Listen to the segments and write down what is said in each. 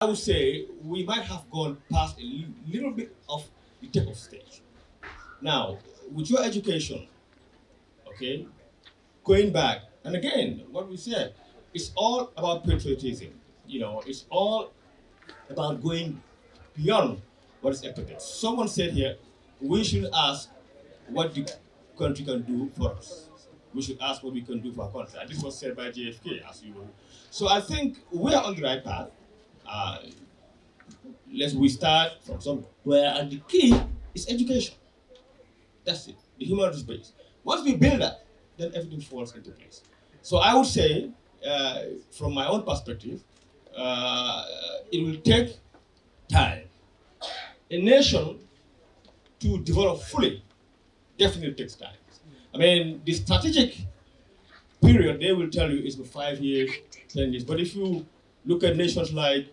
I would say we might have gone past a little bit of the take-off stage. Now, with your education, okay, going back, and again, what we said, it's all about patriotism. It's all about going beyond what is expected. Someone said here, we should ask what the country can do for us. We should ask what we can do for our country. And this was said by JFK, as you know. So I think we are on the right path. Uh, we start from somewhere, and the key is education. That's it, the human rights base. Once we build that, then everything falls into place. So I would say, from my own perspective, it will take time. A nation to develop fully definitely takes time. I mean, the strategic period they will tell you is for 5 years, 10 years. But if you look at nations like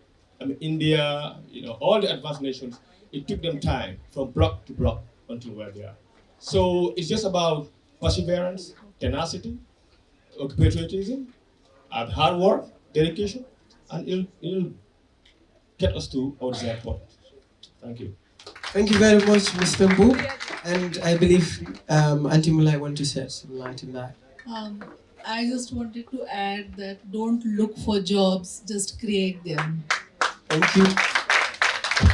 India, all the advanced nations, it took them time from block to block until where they are. So it's just about perseverance, tenacity, patriotism, and hard work, dedication, and it'll get us to our desired point. Thank you. Thank you very much, Mr. Mbu. And I believe Auntie Mulai want to shed some light on that. Um, I just wanted to add that don't look for jobs, just create them. Thank you.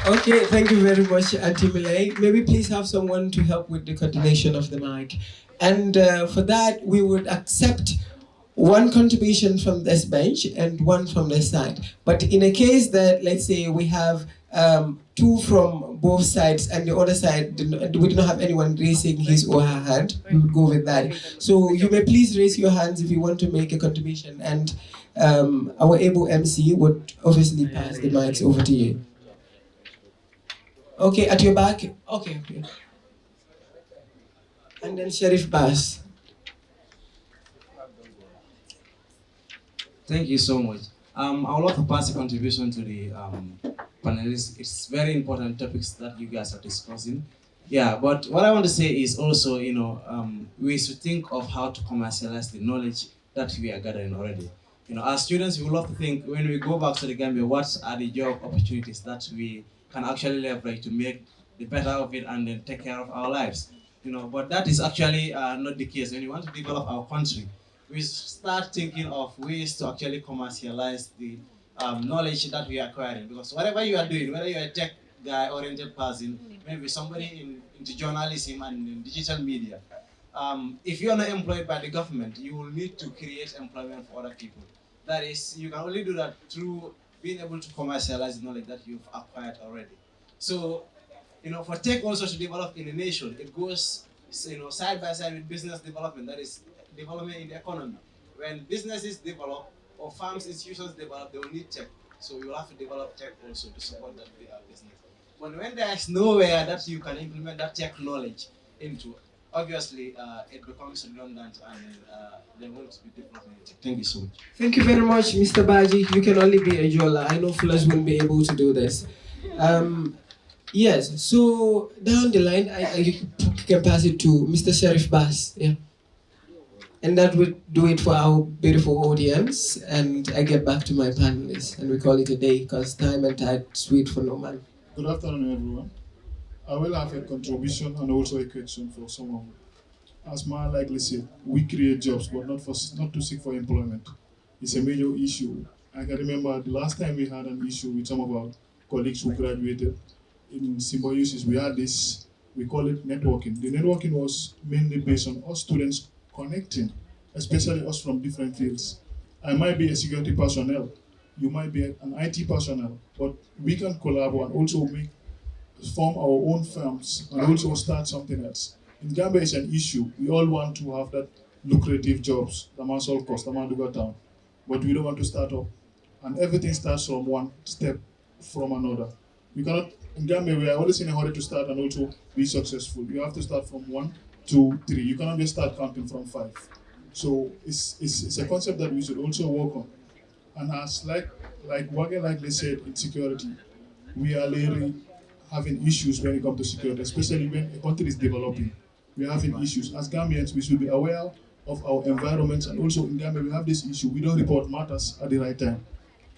Okay, thank you very much, Auntie Mulai. Maybe please have someone to help with the coordination of the mic. And for that, we would accept one contribution from this bench and one from this side. But in a case that, let's say, we have two from both sides and the other side, we do not have anyone raising his or her hand, we would go with that. So you may please raise your hands if you want to make a contribution, and our able MC would obviously pass the mics over to you. Okay, at your back. Okay. And then Sheriff Bass. Thank you so much. I would like to pass a contribution to the panelists. It's very important topics that you guys are discussing. Yeah, but what I want to say is also, we should think of how to commercialize the knowledge that we are gathering already. As students, we would love to think when we go back to the Gambia, what are the job opportunities that we can actually leverage to make the better of it and then take care of our lives. But that is actually not the case. When we want to develop our country, we start thinking of ways to actually commercialize the knowledge that we are acquiring. Because whatever you are doing, whether you're a tech guy-oriented person, maybe somebody into journalism and in digital media, if you're not employed by the government, you will need to create employment for other people. That is, you can only do that through being able to commercialize the knowledge that you've acquired already. So, for tech also to develop in a nation, it goes, side by side with business development. That is development in the economy. When businesses develop or farms, institutions develop, they will need tech. So we will have to develop tech also to support that business. But when there is nowhere that you can implement that tech knowledge into, obviously it becomes redundant and there won't be development. Thank you so much. Thank you very much, Mr. Baji. You can only be a Jola. I know Fullers won't be able to do this. Yes, so down the line, I can pass it to Mr. Sheriff Bass. Yeah. And that would do it for our beautiful audience. And I get back to my panelists and we call it a day because time and tide sweet for no man. Good afternoon, everyone. I will have a contribution and also a question for someone. As Ma likely said, we create jobs, but not to seek for employment. It's a major issue. I can remember the last time we had an issue with some of our colleagues who graduated. In symbiosis, we had this, we call it networking. The networking was mainly based on us students connecting, especially us from different fields. I might be a security personnel, you might be an IT personnel, but we can collaborate and also form our own firms and also start something else. In Gambia, it's an issue. We all want to have that lucrative jobs, the man all cost, the man to go down, but we don't want to start up. And everything starts from one step from another. We cannot, in Gambia, we are always in a hurry to start and also be successful. You have to start from 1, 2, 3. You cannot just start counting from 5. So it's a concept that we should also work on. And as like Wage likely said in security, we are really having issues when it comes to security, especially when a country is developing. We are having issues. As Gambians, we should be aware of our environments, and also in Gambia we have this issue. We don't report matters at the right time.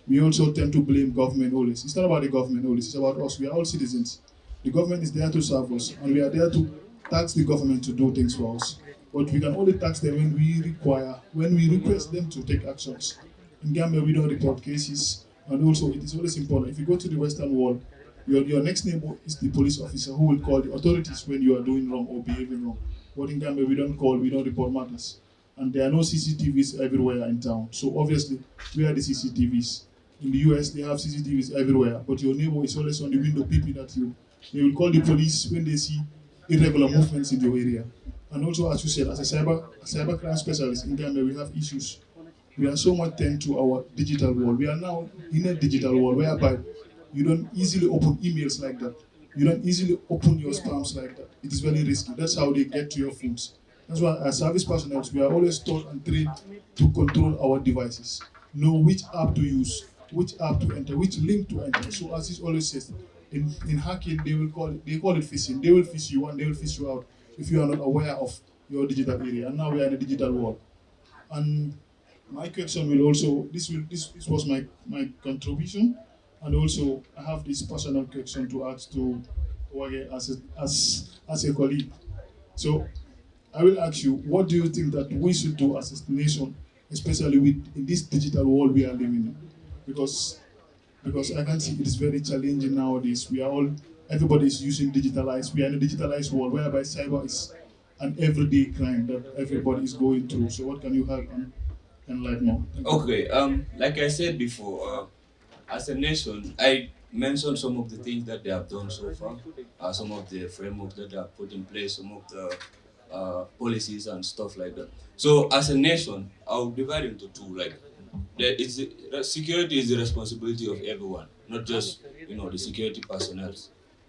we also tend to blame government always. It's not about the government always, it's about us. We are all citizens. The government is there to serve us, and we are there to tax the government to do things for us. But we can only tax them when we request them to take actions. In Gambia, we don't report cases, and also it is always important. If you go to the Western world, your next neighbor is the police officer who will call the authorities when you are doing wrong or behaving wrong. But in Gambia, we don't call, we don't report matters. And there are no CCTVs everywhere in town. So obviously, where are the CCTVs? In the US, they have CCTVs everywhere, but your neighbor is always on the window peeping at you. They will call the police when they see irregular movements in your area. And also, as you said, as a cyber crime specialist in Gambia, we have issues. We are so much turned to our digital world. We are now in a digital world whereby you don't easily open emails like that. You don't easily open your spams like that. It is very risky. That's how they get to your phones. That's why as service personnel, we are always taught and trained to control our devices. Know which app to use, which app to enter, which link to enter. So as it always says, in hacking, they call it phishing. They will phish you and they will phish you out if you are not aware of your digital area. And now we are in a digital world. And my question will also, this was my contribution. And also, I have this personal question to ask to Wage as a colleague. So, I will ask you, what do you think that we should do as a nation, especially in this digital world we are living in? Because I can see it is very challenging nowadays. Everybody is using digitalized. We are in a digitalized world whereby cyber is an everyday crime that everybody is going through. So, what can you help and enlighten more? Okay, like I said before, as a nation, I mentioned some of the things that they have done so far, some of the frameworks that they have put in place, some of the policies and stuff like that. So as a nation, I'll divide into two. Like, security is the responsibility of everyone, not just the security personnel.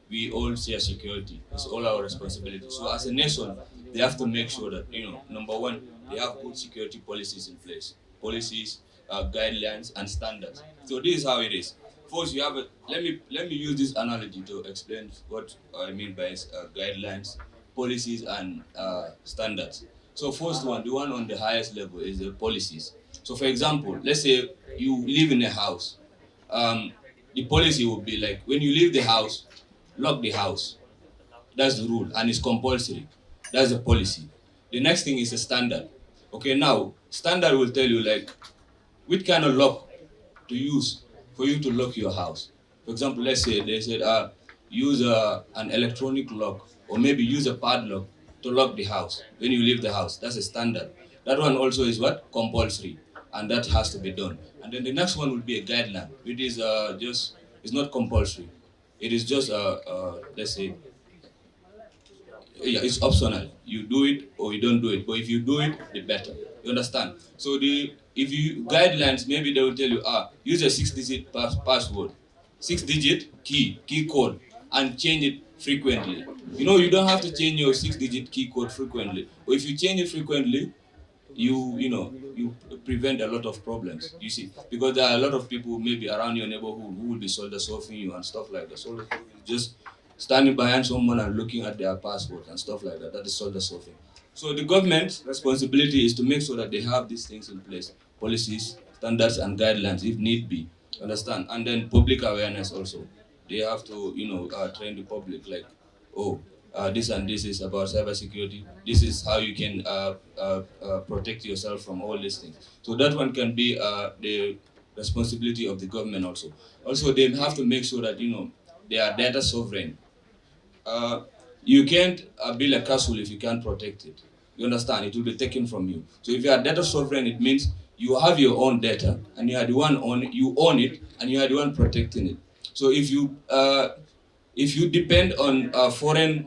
We all share security. It's all our responsibility. So as a nation, they have to make sure that number one, they have good security policies in place. Policies, guidelines, and standards. So this is how it is. First, you have let me use this analogy to explain what I mean by guidelines, policies, and standards. So first one, the one on the highest level is the policies. So for example, let's say you live in a house. The policy would be like, when you leave the house, lock the house. That's the rule, and it's compulsory. That's the policy. The next thing is a standard. Okay, now standard will tell you like which kind of lock to use for you to lock your house. For example, let's say they said use an electronic lock, or maybe use a padlock to lock the house when you leave the house. That's a standard. That one also is what? Compulsory, and that has to be done. And then the next one will be a guideline, which is it's not compulsory. It is just let's say, yeah, it's optional. You do it or you don't do it. But if you do it, the better. You understand? So if you guidelines, maybe they will tell you, use a 6-digit password, 6-digit key code, and change it frequently. You don't have to change your 6-digit key code frequently. But if you change it frequently, you prevent a lot of problems. You see, because there are a lot of people maybe around your neighborhood who will be soldier surfing you and stuff like that. So just standing behind someone and looking at their passport and stuff like that. That is soldier surfing. So the government's responsibility is to make sure that they have these things in place, policies, standards, and guidelines if need be. Understand? And then public awareness also. They have to, train the public like, this and this is about cybersecurity. This is how you can protect yourself from all these things. So that one can be the responsibility of the government also. Also, they have to make sure that they are data sovereign. You can't build a castle if you can't protect it. You understand? It will be taken from you. So if you are data sovereign, it means you have your own data and you are the one you own it and you are the one protecting it. So if you depend on foreigners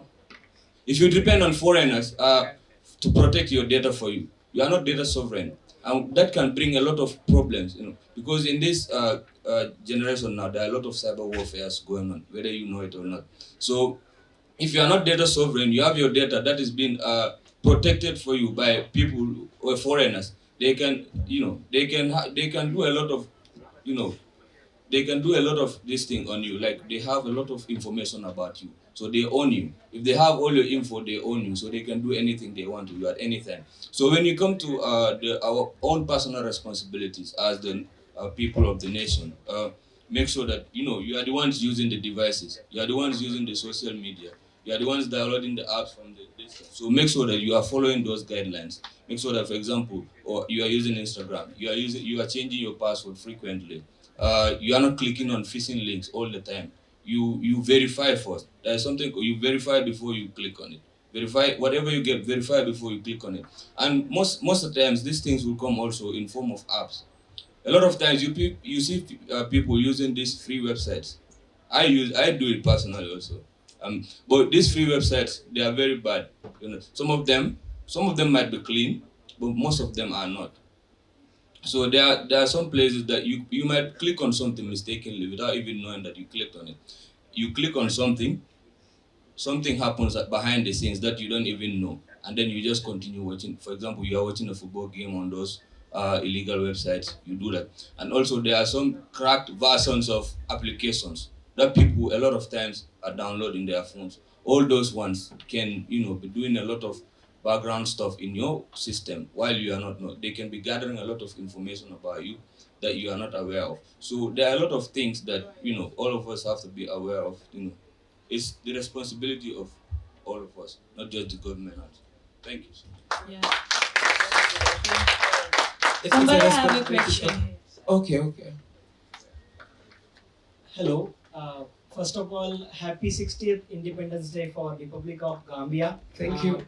to protect your data for you, you are not data sovereign, and that can bring a lot of problems. Because in this generation now, there are a lot of cyber warfare going on, whether you know it or not. So if you are not data sovereign, you have your data that is being protected for you by people or foreigners. They can do a lot of they can do a lot of this thing on you. Like, they have a lot of information about you, so they own you. If they have all your info, they own you, so they can do anything they want to you at any time. So when you come to our own personal responsibilities as the people of the nation. Make sure that you are the ones using the devices, you are the ones using the social media, you are the ones downloading the apps from the distance. So make sure that you are following those guidelines. Make sure that, for example, or you are using Instagram, you are changing your password frequently. You are not clicking on phishing links all the time. You verify first. There is something you verify before you click on it. Verify whatever you get. Verify before you click on it. And most of the times, these things will come also in form of apps. A lot of times you see people using these free websites. I do it personally also. But these free websites, they are very bad. Some of them might be clean, but most of them are not. So there are some places that you might click on something mistakenly without even knowing that you clicked on it. You click on something happens behind the scenes that you don't even know, and then you just continue watching. For example, you are watching a football game on those illegal websites. You do that, and also there are some cracked versions of applications that people a lot of times are downloading their phones. All those ones can be doing a lot of background stuff in your system while you are not know. They can be gathering a lot of information about you that you are not aware of. So there are a lot of things that all of us have to be aware of. It's the responsibility of all of us, not just the government. Thank you. Yeah. Somebody have a question. Okay. Hello. First of all, happy 60th Independence Day for Republic of Gambia. Thank you.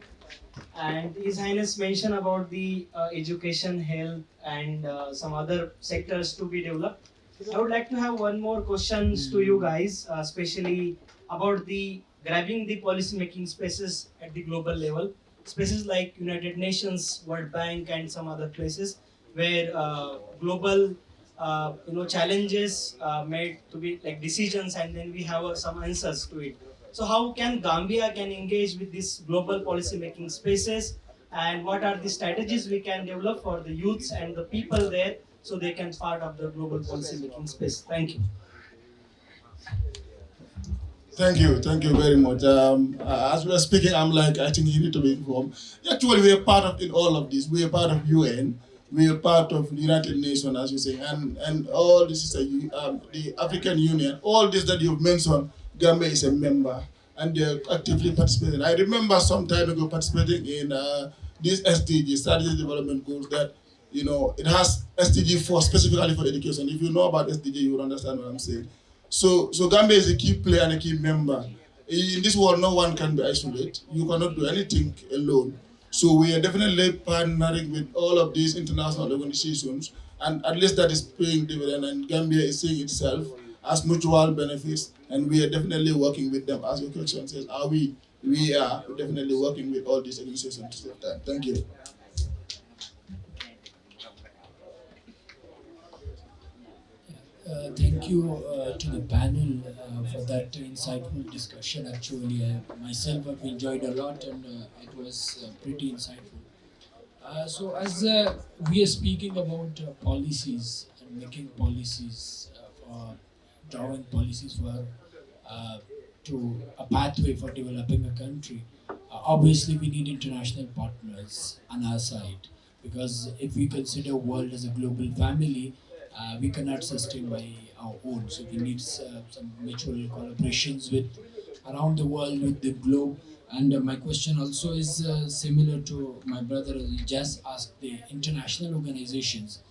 And His Highness mentioned about the education, health, and some other sectors to be developed. I would like to have one more questions to you guys, especially about the grabbing the policy making spaces at the global level, spaces like United Nations, World Bank, and some other places where global challenges made to be like decisions, and then we have some answers to it. So how can Gambia can engage with these global policy making spaces, and what are the strategies we can develop for the youths and the people there so they can part of the global policy making space? Thank you. Thank you very much. As we are speaking, I think you need to be informed. Actually, we are part of in all of this. We are part of UN. We are part of the United Nations, as you say, and all this is the African Union. All this that you've mentioned, Gambia is a member, and they're actively participating. I remember some time ago participating in these SDG, Strategic Development Goals, that it has SDG for specifically for education. If you know about SDG, you will understand what I'm saying. So Gambia is a key player and a key member. In this world, no one can be isolated. You cannot do anything alone. So we are definitely partnering with all of these international organizations, and at least that is paying dividend, and Gambia is seeing itself as mutual benefits, and we are definitely working with them. As your question says, we are definitely working with all these organizations at the same time. Thank you. Thank you to the panel for that insightful discussion. Actually, myself have enjoyed a lot, and it was pretty insightful. So as we are speaking about policies and making policies for drawing policies for to a pathway for developing a country, obviously we need international partners on our side, because if we consider world as a global family, we cannot sustain by our own. So we need some mutual collaborations with around the world, with the globe. And my question also is similar to my brother. He just asked the international organizations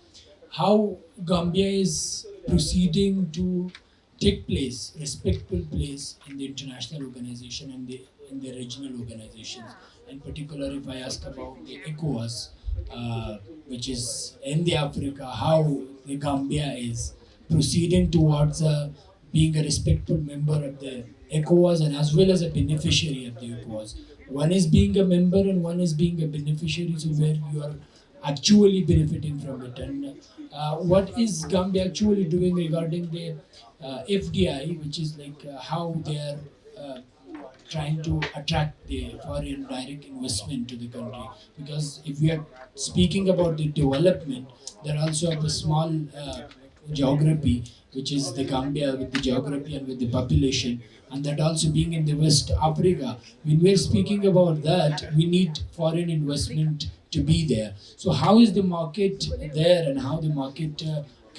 how Gambia is proceeding to take place, respectful place in the international organization and in the regional organizations. In particular, if I ask about the ECOWAS, which is in the Africa, how the Gambia is proceeding towards being a respectful member of the ECOWAS and as well as a beneficiary of the ECOWAS. One is being a member and one is being a beneficiary, so where you are actually benefiting from it. And what is Gambia actually doing regarding the FDI, which is like how they are trying to attract the foreign direct investment to the country? Because if we are speaking about the development, there also have a small geography, which is the Gambia with the geography and with the population, and that also being in the West Africa. When we are speaking about that, we need foreign investment to be there. So how is the market there, and how the market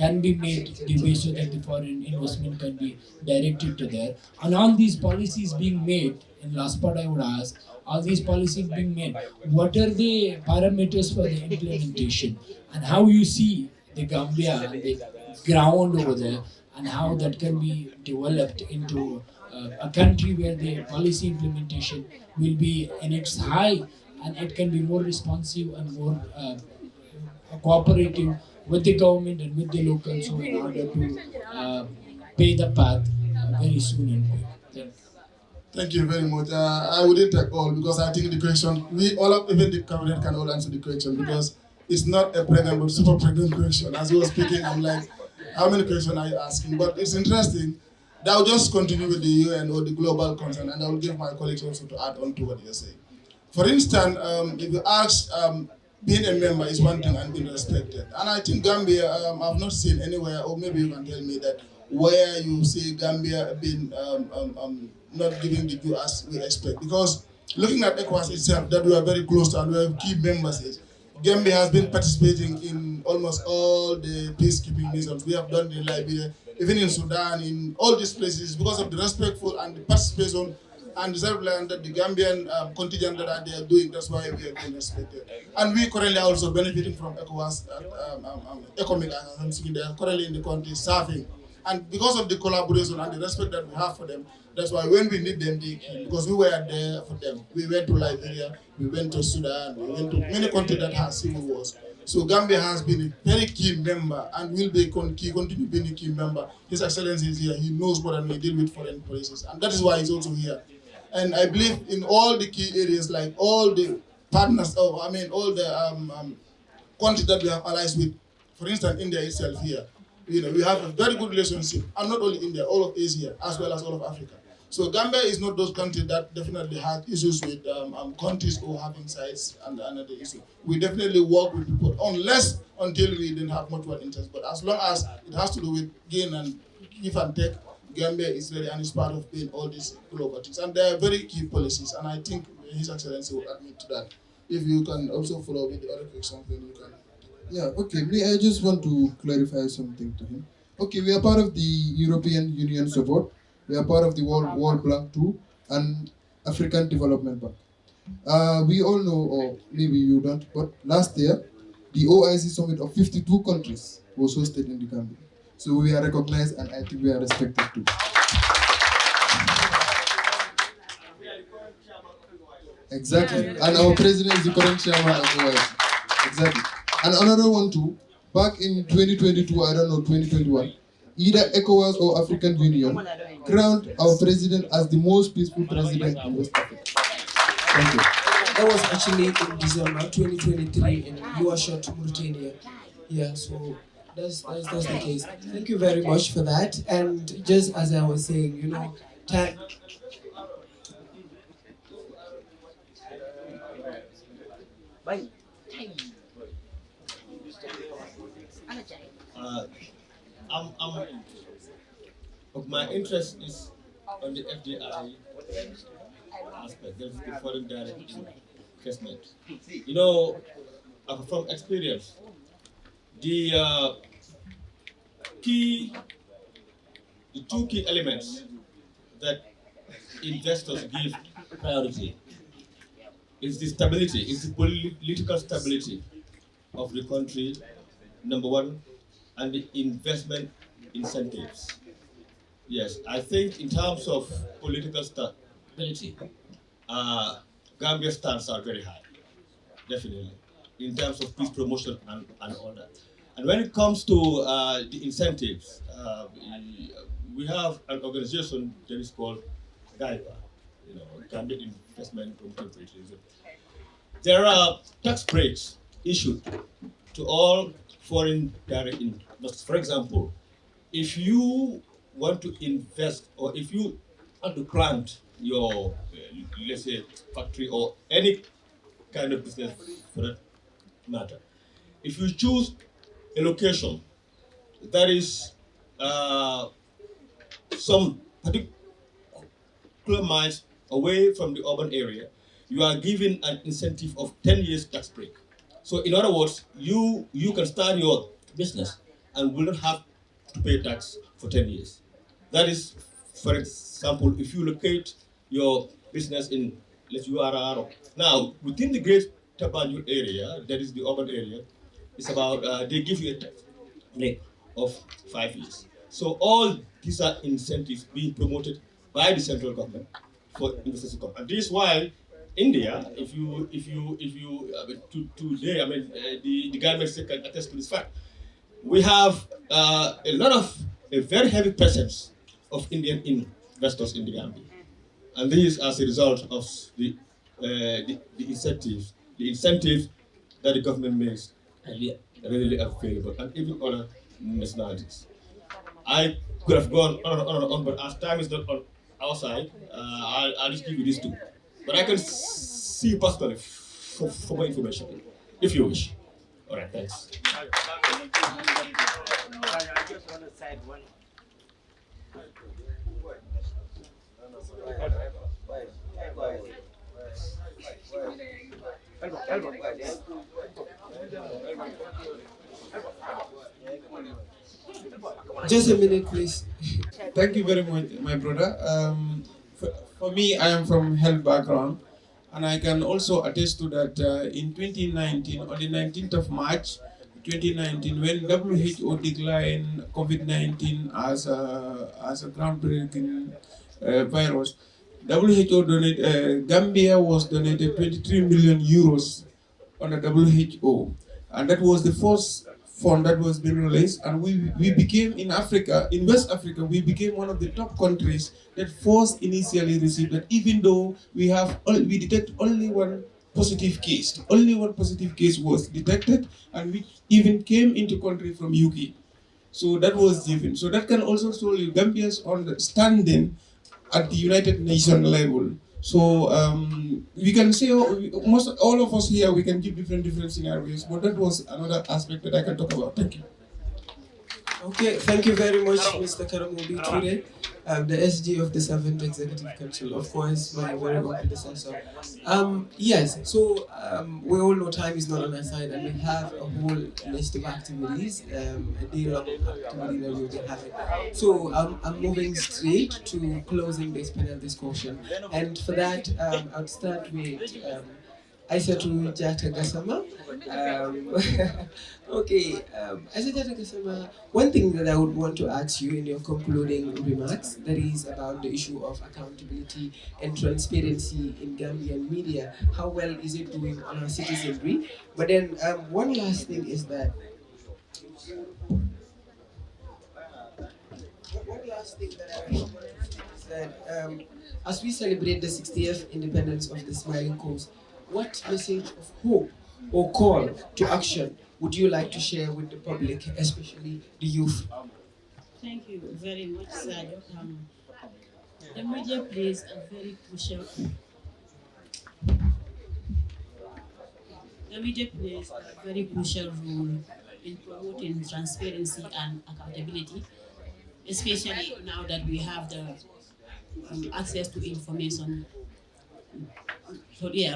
can be made the way so that the foreign investment can be directed to there. And all these policies being made, in last part I would ask, all these policies being made, what are the parameters for the implementation, and how you see the Gambia and the ground over there, and how that can be developed into a country where the policy implementation will be in its high, and it can be more responsive and more cooperative with the government and with the locals, so in order to pay the path very soon and quick. Thank you very much. I wouldn't take all because I think the question, we all of even the cabinet can all answer the question because it's not a pregnant but super pregnant question. As you were speaking, I'm like, how many questions are you asking? But it's interesting. That will just continue with the UN or the global concern, and I will give my colleagues also to add on to what you're saying. For instance, if you ask, being a member is one thing and being respected. And I think Gambia, I've not seen anywhere, or maybe you can tell me that, where you see Gambia being not giving the due as we expect. Because looking at ECOWAS itself, that we are very close to and we have key members, Gambia has been participating in almost all the peacekeeping missions. We have done in Liberia, even in Sudan, in all these places, because of the respectful and the participation and the self-reliance that the Gambian contingent that they are doing. That's why we have been respected. And we currently are also benefiting from ECOWAS economic actions. They are currently in the country serving. And because of the collaboration and the respect that we have for them, that's why when we need them, they came, because we were there for them. We went to Liberia, we went to Sudan, we went to many countries that have civil wars. So Gambia has been a very key member and will be continue being a key member. His Excellency is here. He knows more than we deal with foreign policies, and that is why he's also here. And I believe in all the key areas, like all the partners, all the countries that we have allies with. For instance, India itself here. We have a very good relationship, and not only India, all of Asia, as well as all of Africa. So Gambia is not those countries that definitely have issues with countries who having sites and another issue. We definitely work with people, until we didn't have mutual interest. But as long as it has to do with gain and give and take, Gambia is ready and is part of being all these global things. And they are very key policies, and I think His Excellency will admit to that. If you can also follow with the other questions, then you can. Yeah, okay. I just want to clarify something to him. Okay, we are part of the European Union support. We are part of the World Bank too, and African Development Bank. We all know, or maybe you don't, but last year, the OIC summit of 52 countries was hosted in the Gambia. So we are recognized, and I think we are respected too. Exactly. And our president is the current chairman of OIC. Exactly. And another one too, back in 2022, I don't know, 2021, either ECOWAS or African Union crowned our president as the most peaceful president in West Africa. Thank you. That was actually in December 2023 in Nouakchott, Mauritania. Yeah, so that's the case. Thank you very much for that. And just as I was saying, time. Bye. My interest is on the FDI aspect. That's the foreign direct investment. From experience, the two key elements that investors give priority is the stability, is the political stability of the country, number one, and the investment incentives. Yes, I think in terms of political stability, Gambia's stands are very high, definitely, in terms of peace promotion and all that. And when it comes to the incentives, we have an organization that is called GAIPA, Gambian Investment Promotion. There are tax breaks issued to all foreign direct investors. For example, if you want to invest or if you want to plant your, let's say, factory or any kind of business for that matter, if you choose a location that is some particular miles away from the urban area, you are given an incentive of 10 years tax break. So in other words, you can start your business and will not have to pay tax for 10 years. That is, for example, if you locate your business in, let's URR. Now, within the Greater Banjul area, that is the urban area, it's about, they give you a tax break of 5 years. So all these are incentives being promoted by the central government for investors to come. And this is why India, today, I mean, the government can attest to this fact. We have a very heavy presence of Indian investors in the Gambia. And this is as a result of the incentives that the government makes readily available, and even other nationalities. I could have gone on and on, but as time is not on our side, I'll just give you these two. But I can see you personally for more information, if you wish. All right, thanks. I just want to say one. Just a minute, please. Thank you very much, my brother. For me, I am from health background, and I can also attest to that in 2019, on the 19th of March, 2019, when WHO declined COVID-19 as a groundbreaking virus, WHO donated, Gambia was donated 23 million euros under WHO, and that was the first fund that was being released, and we became in Africa, in West Africa, we became one of the top countries that first initially received that, even though we detect only one positive case. Only one positive case was detected, and which even came into country from UK. So that was given. So that can also show you Gambia's understanding at the United Nations level. So we can say almost all of us here, we can give different scenarios, but that was another aspect that I can talk about. Thank you. Okay, thank you very much, Mr. Karamobi Ture, the SG of the 7th Executive Council, of course, my very own predecessor. Yes, so we all know time is not on our side, and we have a whole list of activities, a day-long activity that we'll be having. So I'm moving straight to closing this panel discussion, and for that, I'll start with Aissatou Jata Gassama. Okay, Aissatou Jata Gassama, one thing that I would want to ask you in your concluding remarks, that is about the issue of accountability and transparency in Gambian media. How well is it doing on our citizenry? But then one last thing is that as we celebrate the 60th independence of the Smiling Coast, what message of hope or call to action would you like to share with the public, especially the youth? Thank you very much, Sadio. The media plays a very crucial role in promoting transparency and accountability, especially now that we have the access to information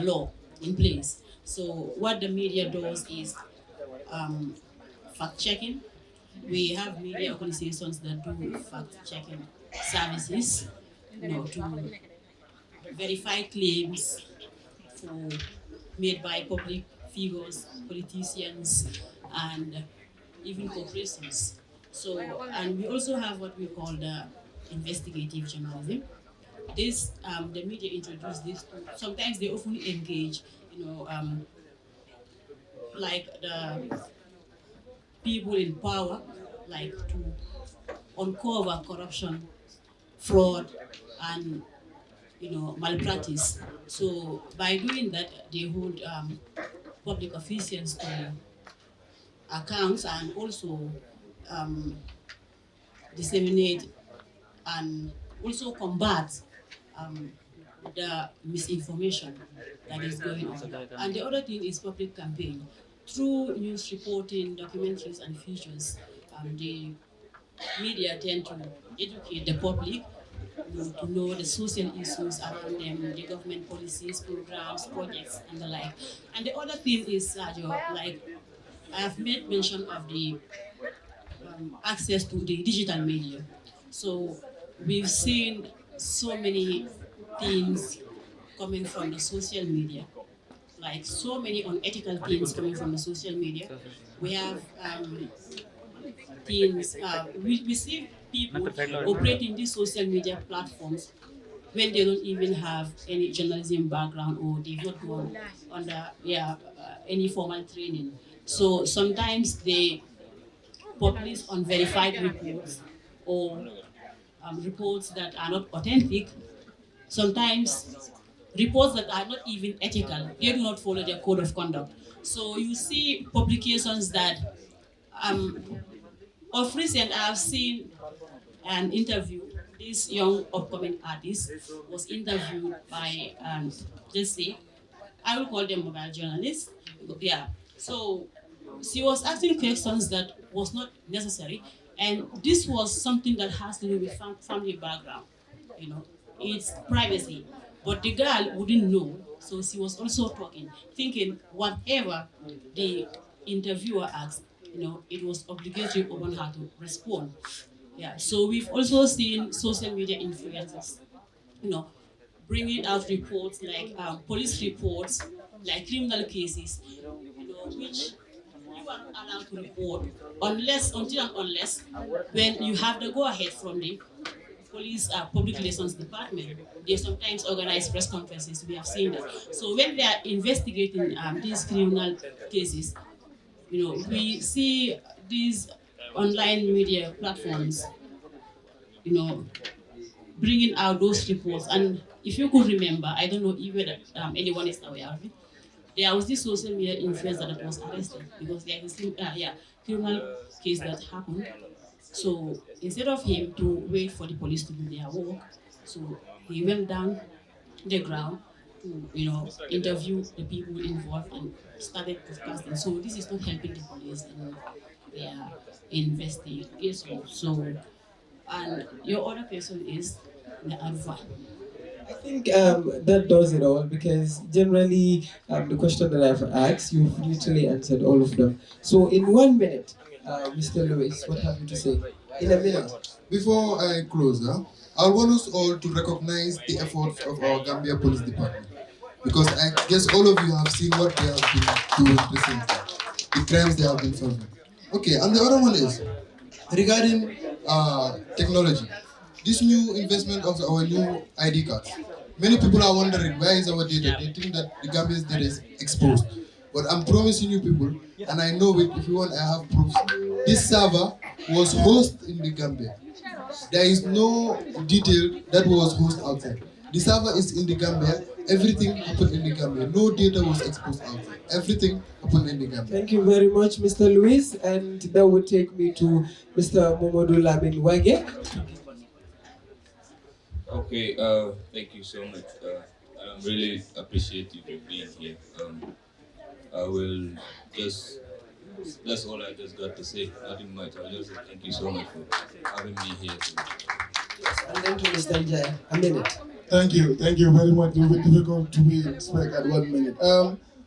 law in place. So what the media does is fact-checking. We have media organizations that do fact-checking services, to verify claims made by public figures, politicians, and even corporations. So, and we also have what we call the investigative journalism. This, the media introduce this to, sometimes they often engage, like the people in power, like to uncover corruption, fraud, and malpractice. So by doing that, they hold public officials to accounts, and also disseminate and also combat the misinformation that is going on. And the other thing is public campaign. Through news reporting, documentaries, and features, the media tend to educate the public, to know the social issues around them, the government policies, programs, projects, and the like. And the other thing is, like I have made mention of the access to the digital media. So we've seen so many things coming from the social media, like so many unethical things coming from the social media. We have things, we see people operating these social media platforms when they don't even have any journalism background or they've not gone under any formal training. So sometimes they publish unverified reports or reports that are not authentic. Sometimes reports that are not even ethical. They do not follow their code of conduct. So you see publications that, of recent, I have seen an interview. This young upcoming artist was interviewed by, let's say, I will call them mobile journalists. Yeah. So she was asking questions that was not necessary, and this was something that has to do with family background. You know, it's privacy. But the girl wouldn't know, so she was also talking, thinking whatever the interviewer asked, it was obligatory upon her to respond. Yeah, so we've also seen social media influencers, bringing out reports like police reports, like criminal cases, which you are not allowed to report unless when you have the go-ahead from the police public relations department. They sometimes organize press conferences. We have seen that. So when they are investigating these criminal cases, we see these online media platforms, bringing out those reports. And if you could remember, I don't know if whether anyone is aware of it, there was this social media influencer that was arrested because there is a criminal case that happened. So instead of him to wait for the police to do their work, so he went down the ground to, interview the people involved and started broadcasting. So this is not helping the police in their investigation. So, and your other question is the advice. I think that does it all, because generally the question that I've asked, you've literally answered all of them. So in 1 minute, Mr. Lewis, what have you to say? In a minute. Before I close, I want us all to recognize the efforts of our Gambia Police Department, because I guess all of you have seen what they have been doing recently, the crimes they have been solving. Okay, and the other one is regarding technology. This new investment of our new ID cards. Many people are wondering, where is our data? They think that the Gambia's data is exposed. But I'm promising you people, and I know it, if you want, I have proofs. This server was hosted in the Gambia. There is no detail that was hosted outside. The server is in the Gambia. Everything happened in the Gambia. No data was exposed outside. Everything happened in the Gambia. Thank you very much, Mr. Luis. And that would take me to Mr. Momodu Lamin Wage. Okay, thank you so much. I really appreciate you for being here. I will just, that's all I just got to say. Nothing much. I'll just say thank you so much for having me here today. And then to Mr. Njai, a minute. Thank you very much. It will be difficult to be spoke at 1 minute.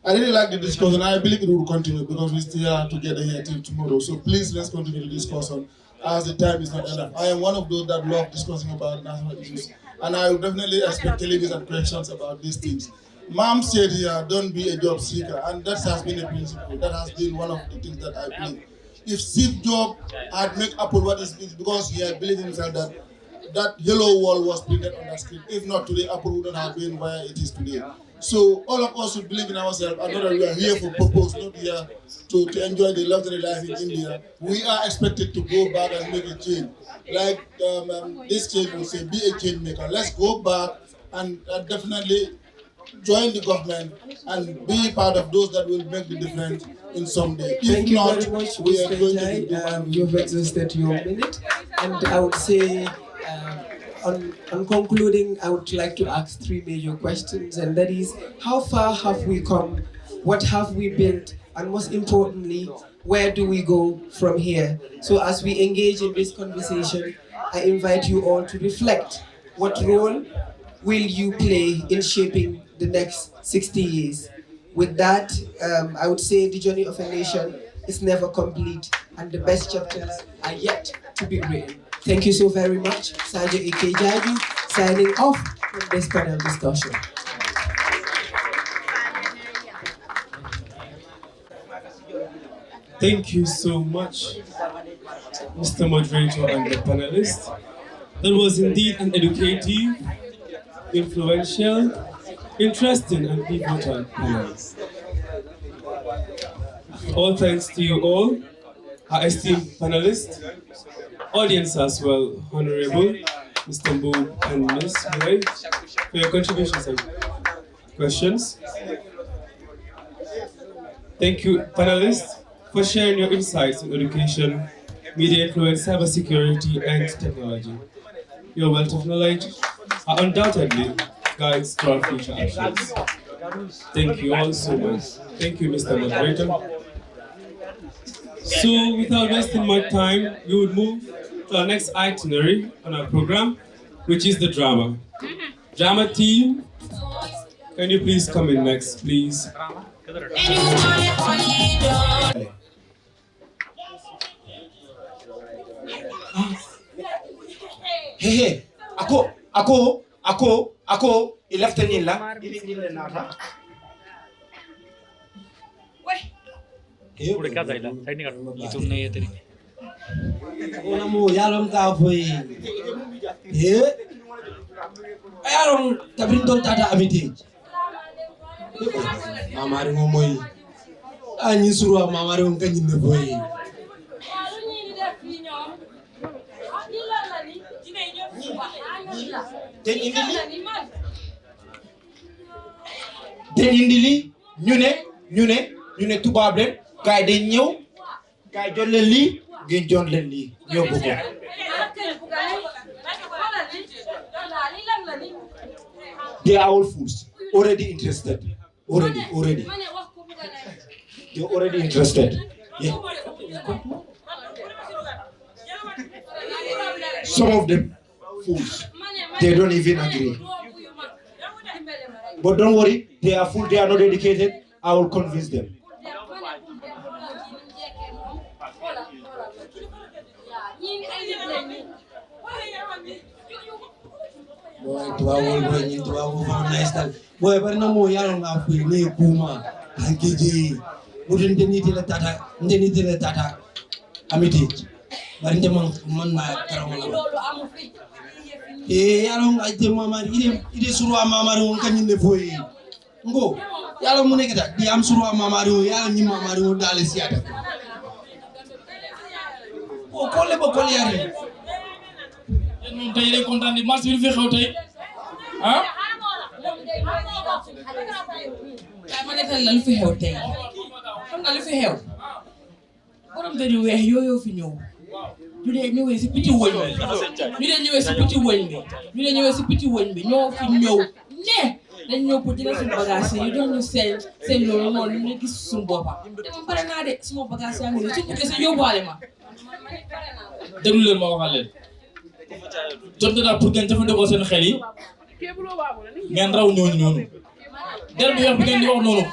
I really like the discussion. I believe it will continue because we still are together here till tomorrow. So please, let's continue the discussion as the time is not enough. I am one of those that love discussing about national issues, and I will definitely expect television questions about these things. Mom said here, don't be a job seeker, and that has been a principle. That has been one of the things that I believe. If Steve Jobs had made Apple what it is, because he had believed himself that yellow wall was printed on the screen. If not today, Apple wouldn't have been where it is today. So all of us should believe in ourselves and know that we are here for purpose, not here to enjoy the luxury life in India. We are expected to go back and make a change. Like this change will say, be a change maker. Let's go back and definitely join the government and be part of those that will make the difference in some day. Thank If you not, very much, we are Mr. going Njai. to You've exhausted your minute. And I would say, on concluding, I would like to ask 3 major questions, and that is, how far have we come? What have we built? And most importantly, where do we go from here? So as we engage in this conversation, I invite you all to reflect. What role will you play in shaping the next 60 years? With that, I would say the journey of a nation is never complete, and the best chapters are yet to be written. Thank you so very much. Sajo Ikejaji signing off from this panel discussion. Thank you so much, Mr. Moderator and the panelists. That was indeed an educative, influential, interesting and pivotal panel. All thanks to you all, our esteemed panelists, audience as well, Honorable Mr. Mbu and Ms. Murray, for your contributions and questions. Thank you, panelists, for sharing your insights on education, media influence, cybersecurity, and technology. Your wealth of knowledge are undoubtedly guides to our future actions. Thank you all so much. Thank you, Mr. Moderator. So, without wasting my time, we would move to our next itinerary on our program, which is the drama. Drama team, can you please come in next, please? Hey, ako, ilafta nila, ile nata. Udah kata ilah, saya dengar itu nih tadi. Ona mo yalam ka foi. Ayaron tabrin ton tata amiti. Mamari mo moy. Anyi surwa mamari on kanyi ne foi. Den indili ñu ne tubaab leen gaay dañ ñëw gaay jot leen lii ngeen jot leen lii ñoo bëgg they are all fools already interested already they're already interested yeah. Some of them fools they don't even agree. But don't worry, they are full, they are not educated. I will convince them. Boy, boy, but no more young enough with me, Puma, and KJ. Wouldn't they need the tata? They need the tata. I'm it. But in the month, yaron ay te mama ide surwa mama ro kanyi ne foyi ngo yalla mu nekata di am surwa mama ro yalla ni mama ro dale siata o kolle ba kolle yare non tay lay content di marché fi xew tay ah ay ma defal la lu fi xew tay xam nga lu fi xew borom dañu weex yoyo fi ñew ñu dee ñëwee si petit wëñ bi ñoo fi ñëw ne dañ ñëw pour jël suñu bagage yi doon ñu seen loolu noonu ñu gis suñu boppa te man pare naa de suma bagage yaa ngi ne su buggee sa yóbbuwaale ma déglu leen ma waxal leen jot na daal pour ngeen jëfandikoo seen xel yi ngeen raw ñooñu noonu der bu weex bi ngeen di wax noonu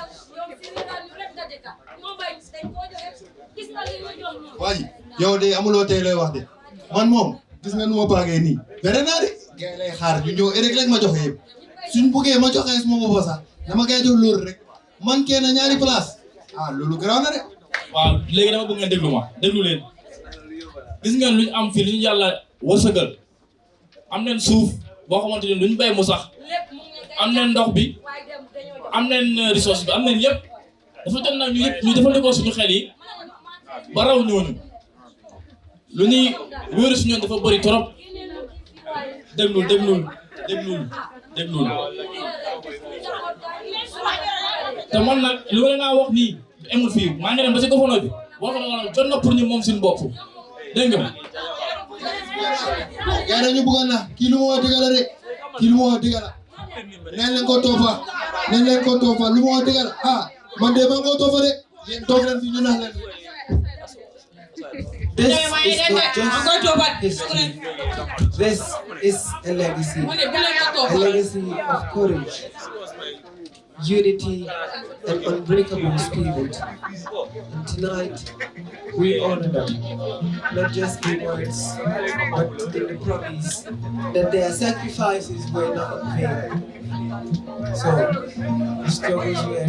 waaye yow de amuloo tey lay wax de man moom gis nga nu ma baagee nii bere naa de gars lay xaar ñu ñëw rek lañ ma joxe yëpp suñ buggee ma joxe suma bopp sax dama koy jox loolu rek man kenn ñaari place ah loolu garaaw na de. waaw léegi dama bëgg ngeen déglu leen gis ngeen luñ am fii luñ yàlla wërsëgal am nañ suuf boo xamante ne luñ bay mu sax am nañ ndox bi am nañ ressource bi am nañ yëpp dafa jot nag ñu defandikoo suñu xel yi ba raw ñooñu lu ñuy wéeru si ñoom dafa bëri trop déglul te man nag lu ma la wax nii amul fii maa ngi dem ba si gouverneur bi wax na jot na pour ñu moom suñu bopp dégg nga. yaa dañu bëggoon na kii lu ma wax dëgg la de kii lu ma wax dëgg la nañ leen ko toppa lu ma wax dëgg la ah man de maa ngi ko toppa de yéen toog leen fi ñu nax leen. This is a legacy of courage, unity, and unbreakable spirit. And tonight, we honor them, not just in words, but in the promise that their sacrifices were not in vain. So, the struggles were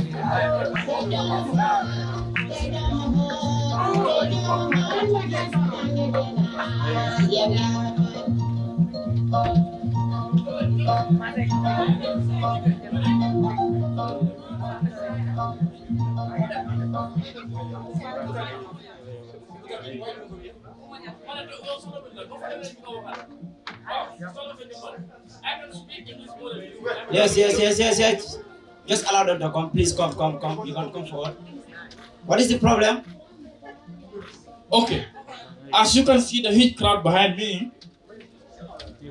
Yes. Just allow them to come. Please come. You can come forward. What is the problem? Okay. As you can see the huge crowd behind me,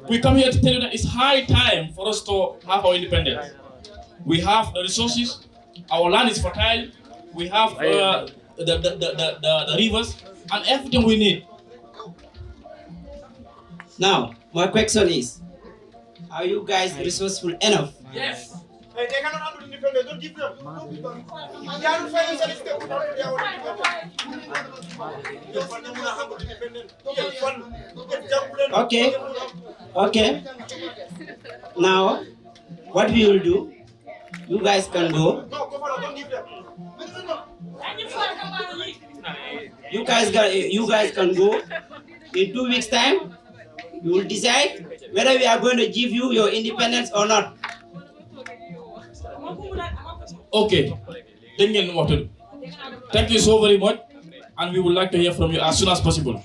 we come here to tell you that it's high time for us to have our independence. We have the resources, our land is fertile, we have the rivers, and everything we need. Now, my question is, are you guys resourceful enough? Yes. They cannot handle independence. Don't give them. They are financially stable without their own independence. Okay. Now, what we will do, you guys can go. You guys can go. In 2 weeks' time, you will decide whether we are going to give you your independence or not. Okay, then you know what to do. Thank you so very much, and we would like to hear from you as soon as possible.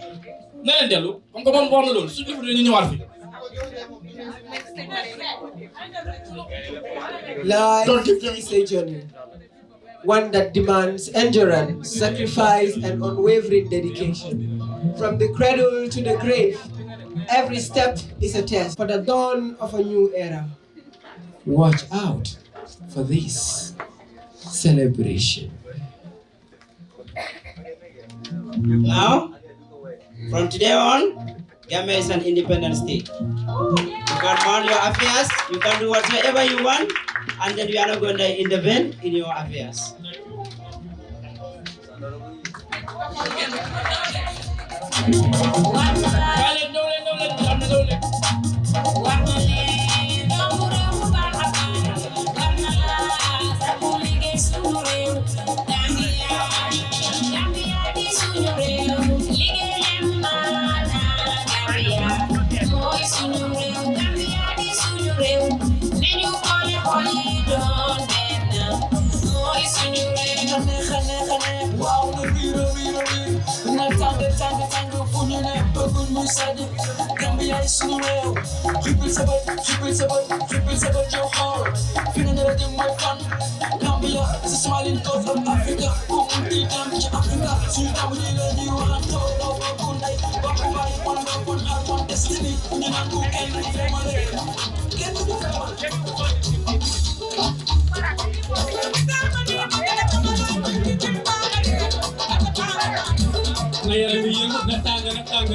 Life is a journey, one that demands endurance, sacrifice, and unwavering dedication. From the cradle to the grave, every step is a test for the dawn of a new era. Watch out for this celebration. Now, from today on, Gambia is an independent state. You can run your affairs, you can do whatever you want, and then we are not going to intervene in your affairs. Gambia is so real. Triple seven, your heart. Feeling that in my fun. Gambia is a smiling coast of Africa. Africa. So you can really you and talk about one day. But everybody want to go out one destiny. You know who can be family. Get to the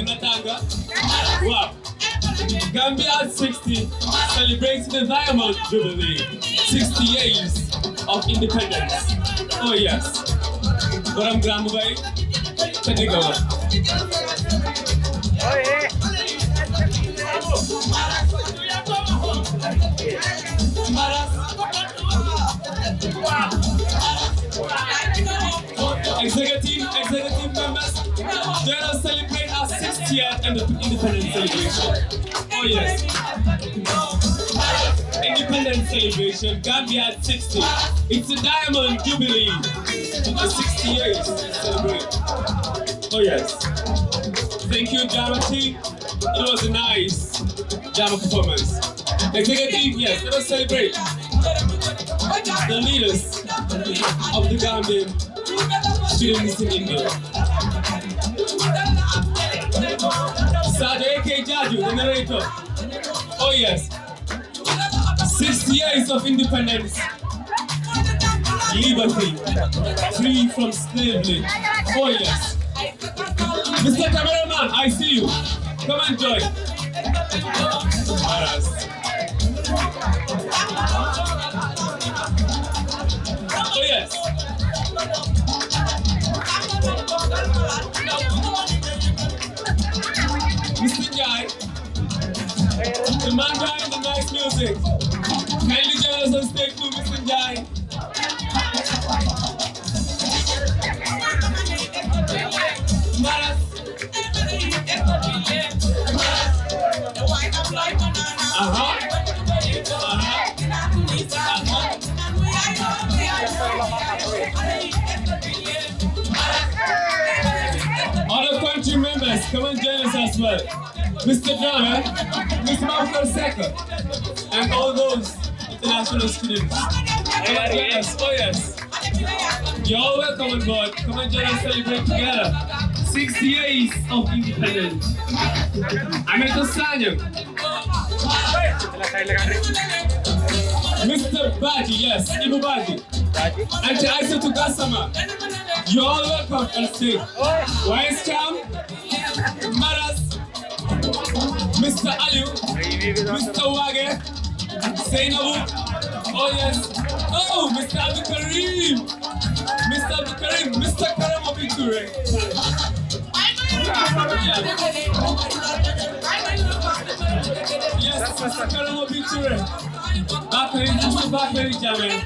Natanga. Wow. Gambia at 60 celebrates the Diamond Jubilee. 60 years of independence. Oh yes. Boram Gramubay, Pedigawa. Executive members, let us celebrate our 60th independence celebration. Oh yes. Independence celebration, Gambia at 60. It's a Diamond Jubilee. The 60 years to celebrate. Oh yes. Thank you, Jama team. It was a nice Jama performance. Executive, yes, let us celebrate the leaders of the Gambian students in India. Sade A.K. Jaju, the narrator. Oh yes. 60 years of independence. Liberty. Free from slavery. Oh yes. Mr. Cameraman, I see you. Come and join. man behind the nice music. Kindly join us on stage too, Mr. Jai. Maras. Other country members, come and join us as well. Mr. Drummer, Ms. Malcolm Seka, and all those international students. Come and join us. Oh yes. You're all welcome on board. Come and join us, celebrate together. 60 years of independence. I'm at the Sanyam. Mr. Baji, yes, Ibu Baji. And to Aisa to Gasama. You're all welcome on stage. Vice Cham, Maras, Mr. Aliu, Mr. Wage, Zainabu. Oh yes. Oh, Mr. Abdul Karim. Mr. Abdul Karim, Mr. Karam Obiture. Yes, Mr. Karam Obiture. Bakari, Mr. Bakari Jamin.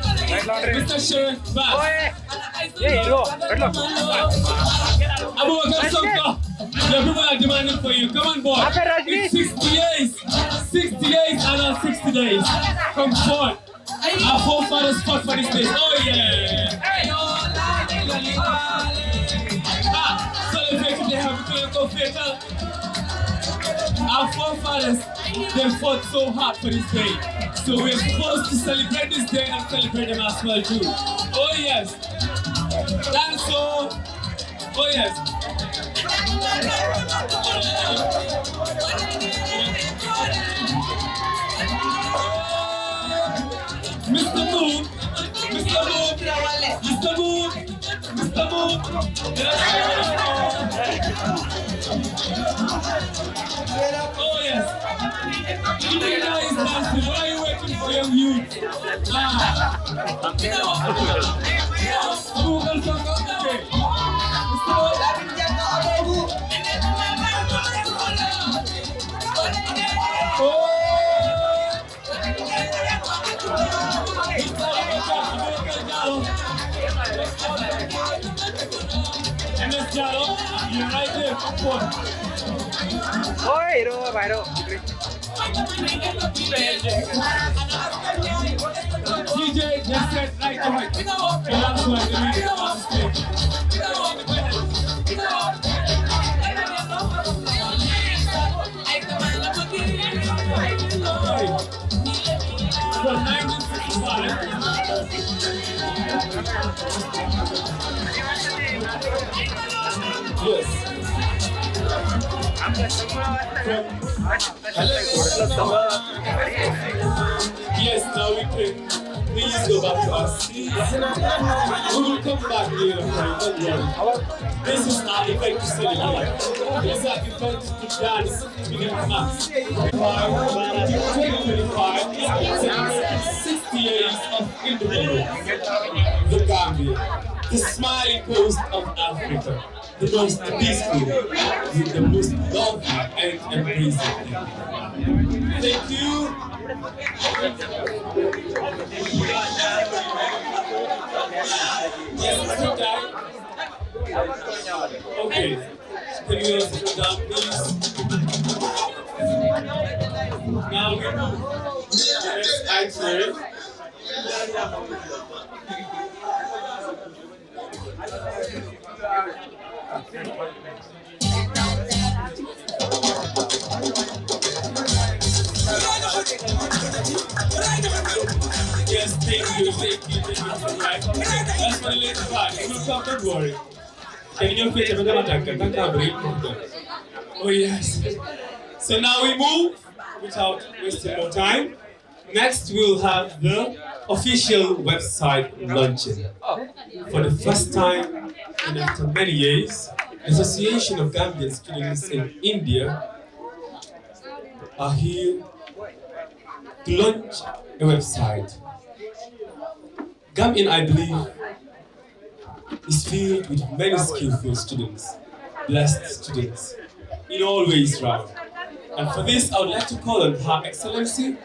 Mr. Sheriff Bass. Abu Bakar Sonko. The people are demanding for you. Come on board. It's 60 days. 60 days and 60 days. Come forward. Our forefathers fought for this place. Oh yeah. Celebrating they have become fatal. Our forefathers, they fought so hard for this day. So we're supposed to celebrate this day and celebrate them as well too. Oh yes. That's so. Oh yes. Mr. Moon, Mr. Moon, Mr. Moon, Mr. Moon. Oh yes. You guys dancing. Why are you waiting for your youth? You're right there. Oi, ro, bhai ro. DJ, just set right to right. The last one, the lead on stage. From 1965. Yes. Yes, now we can please go back to our seats. We will come back later, friend, don't worry. This is our event to celebrate. This is our event to dance within the mass. 2025 celebrating 60 years of independence. The Gambia, the smiling coast of Africa. The most peaceful, with the most love and embracing. Thank you. Yes, Mr. Guy. Okay. Can you all sit down, please? Now we move. Next item. Yes, thank you. Right. That's for the later part. It will come, don't worry. Can you fit it? Oh yes. So now we move without wasting more time. Next we'll have the official website launching. For the first time and after many years, the Association of Gambian Students in India are here to launch a website. Gambian, I believe, is filled with many skillful students, blessed students, in all ways round. And for this, I would like to call on Her Excellency,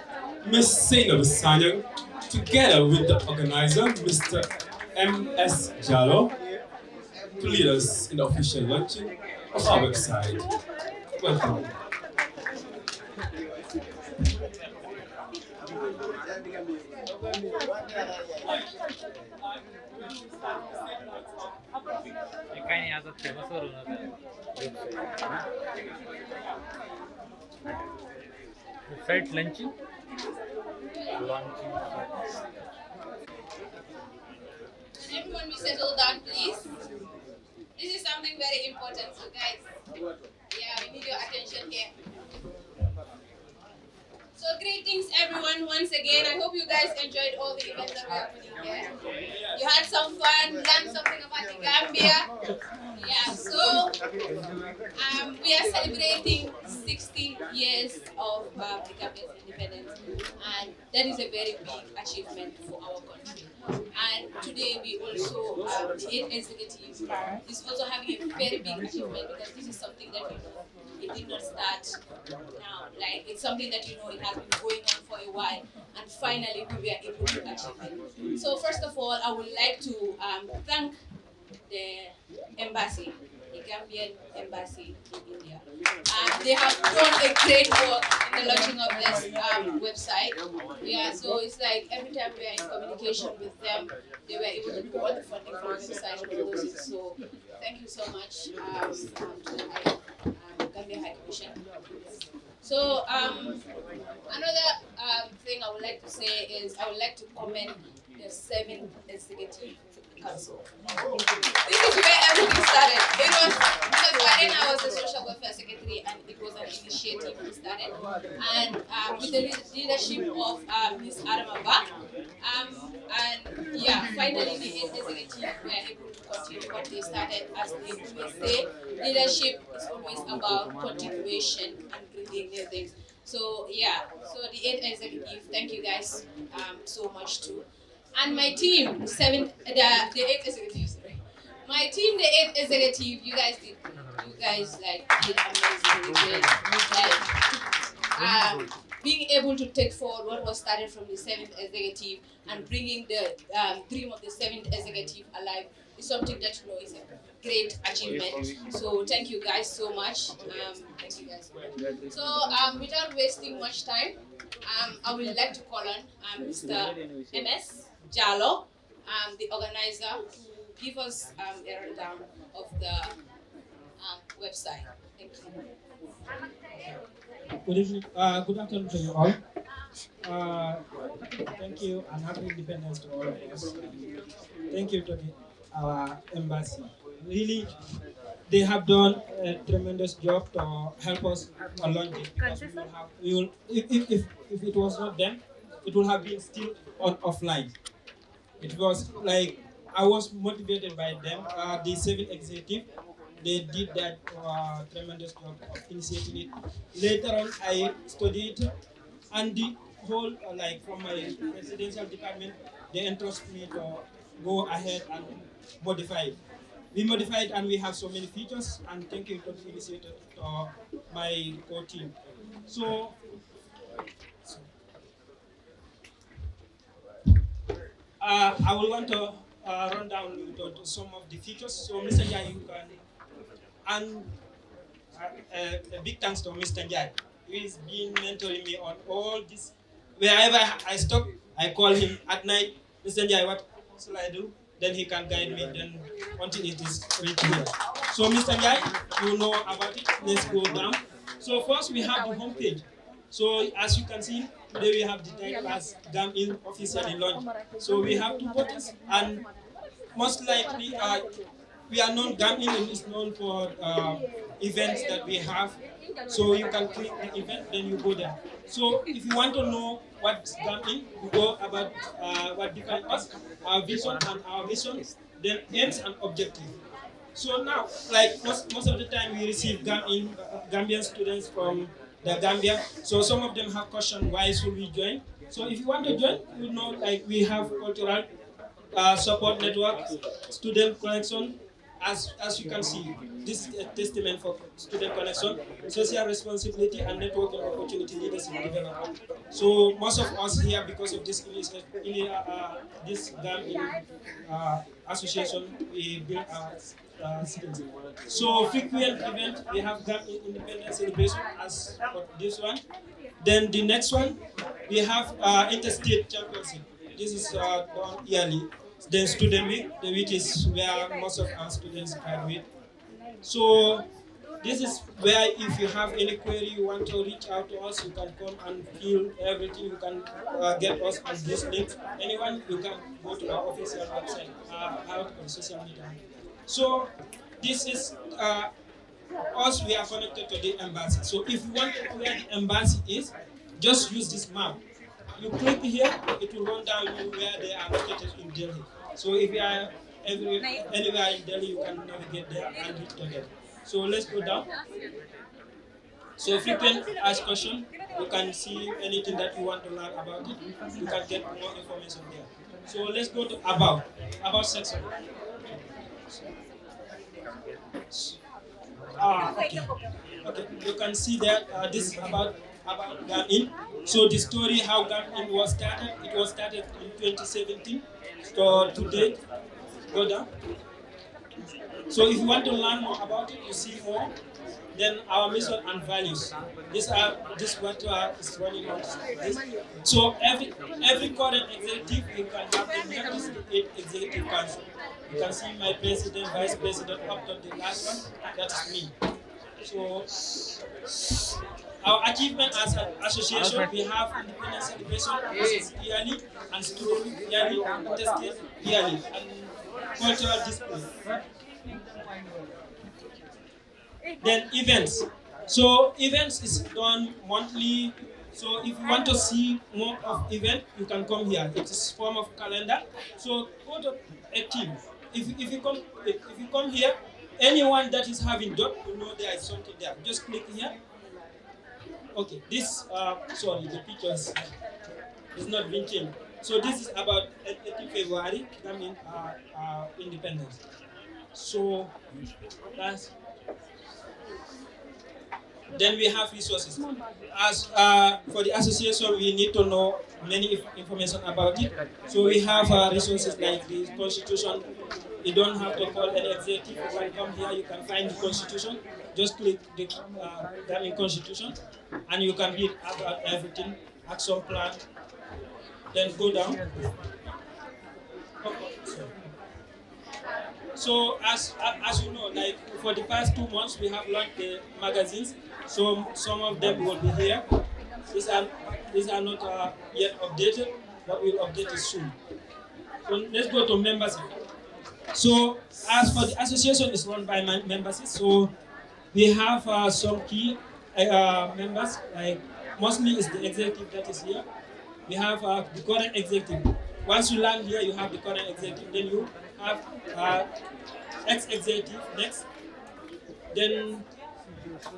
Ms. Sainab Sanyang, together with the organizer, Mr. M.S. Jallo, to lead us in the official launching of our website. Welcome. Website launching. Everyone be settled down, please. This is something very important, so guys, yeah, we need your attention here. So greetings everyone once again. I hope you guys enjoyed all the events that were happening here. You had some fun, learned something about the Gambia. Yeah, so we are celebrating 60 years of the Gambia's independence, and that is a very big achievement for our country. And today we also, the 8th executive is also having a very big achievement, because this is something that it did not start now. Like, it's something that it has been going on for a while, and finally we were able to achieve it. So first of all, I would like to thank the embassy, the Gambian embassy in India. They have done a great work in the launching of this website. Yeah, so it's like every time we are in communication with them, they were able to do all the funding for the website and close it. So thank you so much to the Gambia High Commission. So another thing I would like to say is I would like to commend the 7th Executive Council. This is where everything started. It was because by then I was the Social Welfare Secretary, and it was an initiative we started. And with the leadership of Ms. Adamaba, and yeah, finally the 8th Executive were able to continue what they started. As they always say, leadership is always about continuation and bringing new things. So yeah, so the 8th Executive, thank you guys so much too. And my team, the 8th executive, sorry. My team, the 8th executive, you guys did amazing. Being able to take forward what was started from the 7th executive and bringing the dream of the 7th executive alive is something that is a great achievement. So thank you guys so much. Thank you guys. So without wasting much time, I would like to call on Mr. M.S. Jallo, the organizer, to give us a rundown of the website. Thank you. Good evening. Good afternoon to you all. Thank you, and happy independence to all of us. Thank you to our embassy. Really, they have done a tremendous job to help us along it. If it was not them, it would have been still offline. It was like I was motivated by them. The 7th executive, they did that tremendous job of initiating it. Later on, I studied, and the whole from my presidential department, they entrusted me to go ahead and modify it. We modified, and we have so many features. And thank you to the initiator, to my core team. So. I will want to run down to some of the features. So, Mr. Njai, you can, and a big thanks to Mr. Njai. He's been mentoring me on all this. Wherever I stop, I call him at night. Mr. Njai, what shall I do? Then he can guide me then until it is reached here. So, Mr. Njai, you know about it. Let's go down. So, first we have the homepage. So, as you can see, today we have the title as Gambian officially launched. So we have 2 buttons, and most likely we are known, Gambian is known for events that we have. So you can click the event, then you go there. So if you want to know what's Gambian, you go about what defines us, our vision and our mission, then aims and objective. So now, like most of the time we receive Gambian students from the Gambia. So some of them have questioned why should we join. So if you want to join, you know, like we have cultural support network, student connection, as you can see, this is a testament for student connection, social responsibility, and networking opportunity leadership development. So most of us here, because of this this Gambian association, we build our skills. So frequent event, we have Gambian independence celebration as for this one. Then the next one, we have interstate championship. This is done yearly. Then student week, which is where most of our students graduate. So this is where if you have any query, you want to reach out to us, you can come and fill everything. You can get us on this link. Anyone, you can go to our official website, out on social media. So this is us, we are connected to the embassy. So if you want to know where the embassy is, just use this map. You click here, it will run down you where they are located in Delhi. So if you are anywhere in Delhi, you can navigate there and reach to them. So let's go down. So if you can ask question, you can see anything that you want to learn about it. You can get more information there. So let's go to about section. Okay. Okay, you can see that this is about Gambian. So the story how Gambian was started, it was started in 2017. So to date, go down. So if you want to learn more about it, you see more. Then our mission and values. These are what is running on this. So every current executive, you can have the members of the executive council. You can see my president, vice president, up to the last one. That is me. So our achievement as an association, we have independence celebration, which is yearly, and student yearly, tested yearly, and cultural display. Then events. So events is done monthly. So if you want to see more of event, you can come here. It is form of calendar. So go to a team. If you come here, anyone that is having dot will know there is something there. Just click here. Okay, this sorry, the pictures is not being changed. So this is about 18 February, Gambian independence. So that's. Then we have resources. As for the association, we need to know many information about it. So we have resources like the constitution. You don't have to call any executive. You can come here, you can find the constitution. Just click the Gambian constitution, and you can read about everything, action plan. Then go down. So as you know, like for the past 2 months, we have launched the magazines. So some of them will be here. These are not yet updated, but we'll update it soon. So let's go to membership. So as for the association, is run by membership. So we have some key members, like mostly is the executive that is here. We have the current executive. Once you land here, you have the current executive. Then you have ex-executive next. Then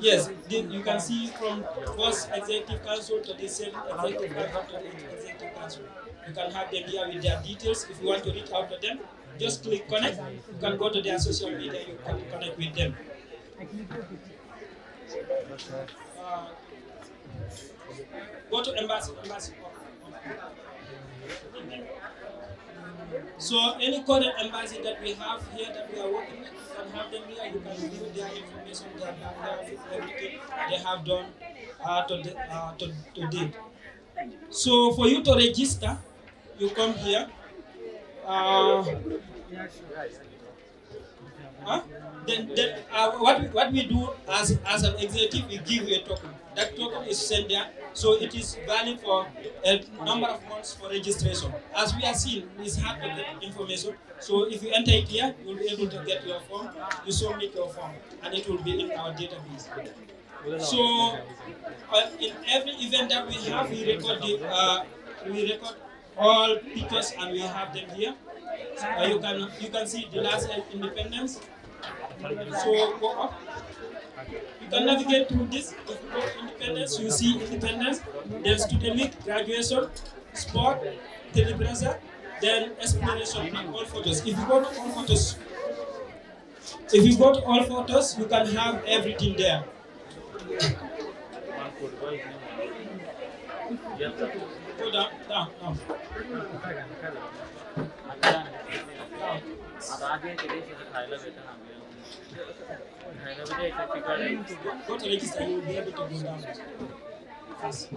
yes, you can see from first executive council to the second executive council to the executive council. You can have them here with their details. If you want to reach out to them, just click connect. You can go to their social media, you can connect with them. Go to embassy. So any current embassy that we have here that we are working with, you can have them here. You can view their information, their background, everything they have done to date. So for you to register, you come here. What we do as an executive, we give you a token. That token is sent there, so it is valid for a number of months for registration. As we are seeing, it's hard to get information. So if you enter it here, you'll be able to get your form. You submit your form, and it will be in our database. So in every event that we have, we record all pictures, and we have them here. You can see the last independence. So go up. You can navigate through this. If you go to independence, you see independence, then student week, graduation, sport, telepresence, then exploration, and all photos. If you go to all photos, If you got all photos, you can have everything there. Go down, down, down. Go to register, you will be able to go down. Yes.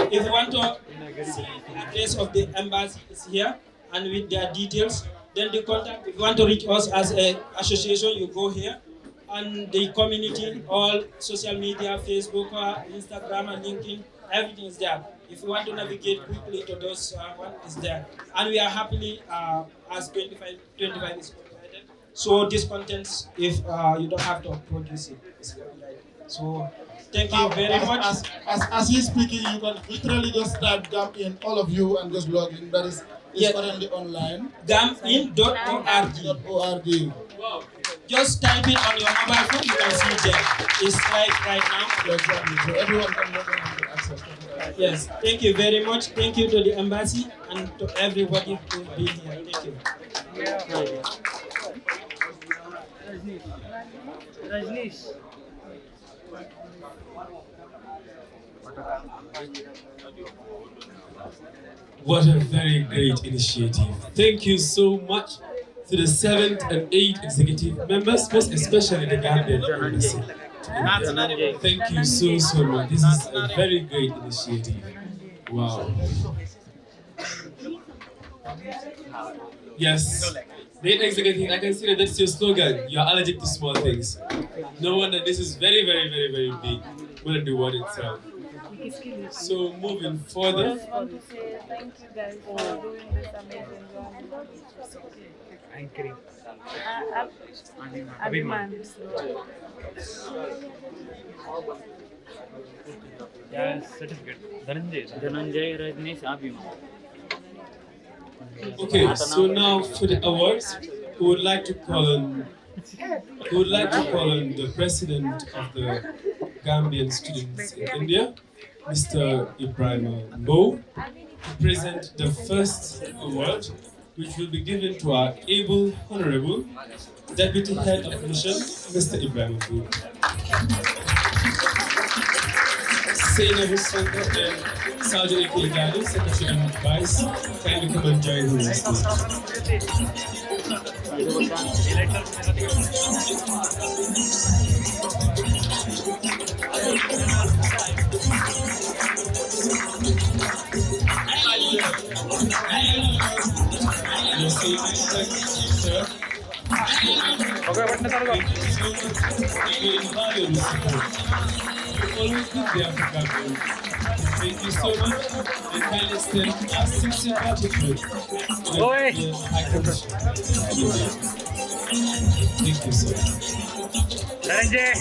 If you want to see the place of the embassy is here and with their details, then the contact, if you want to reach us as an association, you go here. And the community, all social media, Facebook, Instagram, and LinkedIn, everything is there. If you want to navigate quickly to those one is there. And we are happily, as 25 is provided. So this content, if you don't have to produce it. So thank you very much. As he's speaking, you can literally just type Gambian, all of you, and just log in. That is currently online. Gambian.org. Just type it on your mobile phone, you can see there. It's right now. Exactly. So everyone can log in and get access to it. Yes, thank you very much. Thank you to the embassy and to everybody who's been here. Thank you. Rajnish. What a very great initiative. Thank you so much to the 7th and 8th executive members, most especially the Gambian Embassy. Thank you so much. This is a very great initiative. Wow. Yes. The 8th executive, I can see that that's your slogan. You're allergic to small things. No wonder this is very big. More than the word itself. So moving further. I just want to say thank you guys for doing this amazing job. Anchoring. Abhiman. Yeah, certificate. Dhananjay, Rajnish, Abhiman. Okay, so now for the awards, we would like to call on the president of the Gambian students in India, Mr. Ibrahim Mbo, to present the first award, which will be given to our able honorable Deputy Head of Mission, Mr. Ibrahim Mbo. Sainabu Sanka and Sergeant Ikegado, Secretary and Vice, kindly come and join him on stage. Okay, what is Always been there for Gambians. Thank you so much and kindly extend our sincere gratitude to the High Commission. Thank you so much. Dhananjay,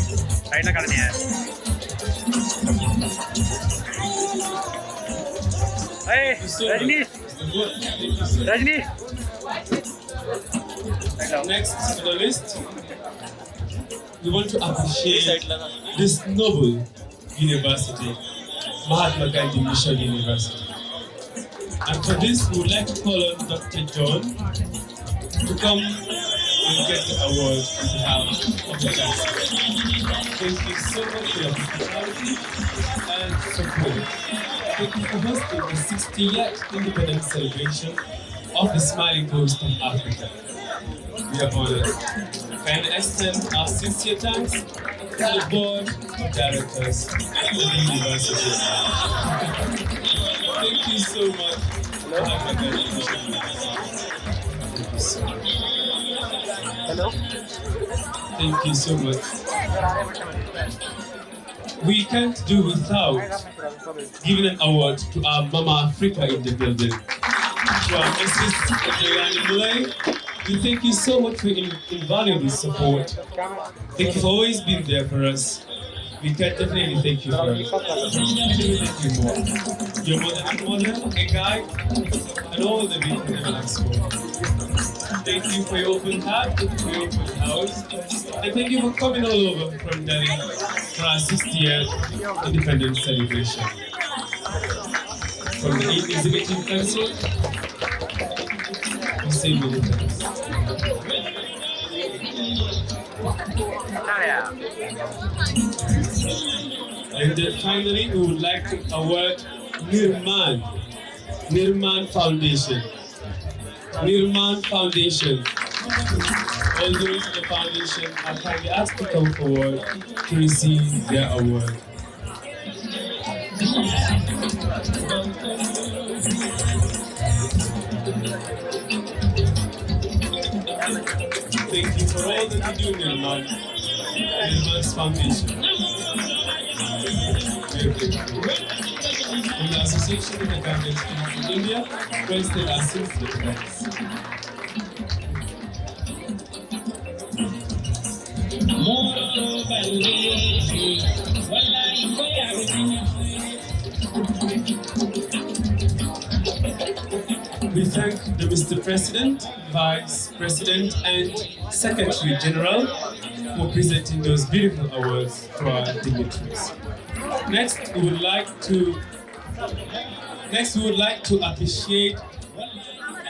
right now करनी है. Hey, Rajnish. Next on the list, we want to appreciate this noble university, Mahatma Gandhi Mission University. And for this, we would like to call on Dr. John to come and get the award on behalf of the Chancellor. Thank you so much for your hospitality and support. Thank you for hosting the 60th independence celebration of the smiling coast of Africa. We are honored. Kindly extend our sincere thanks to the board of directors of the university. Thank you so much. Hello. Thank you so much. We can't do without giving an award to our Mama Africa in the building. To our Mrs. Adriani Mulay. We thank you so much for your invaluable support. Thank you for always being there for us. We can definitely thank you for it. Thank you more. Your mother and mother, a guide, and all the people in the Thank you for your open heart, for your open house, and thank you for coming all over from Delhi for our 60th independence celebration. From the 8th Executive Council, we say many thanks. And then finally, we would like to award Nirman Foundation. Nirman Foundation. All those in the foundation are kindly asked to come forward to receive their award. Thank you for all that you do, Nirman's Foundation. From the Association of the Gambian Students in India, President Assist We thank the Mr. President, Vice President, and Secretary General for presenting those beautiful awards to our dignitaries. Next, we would like to appreciate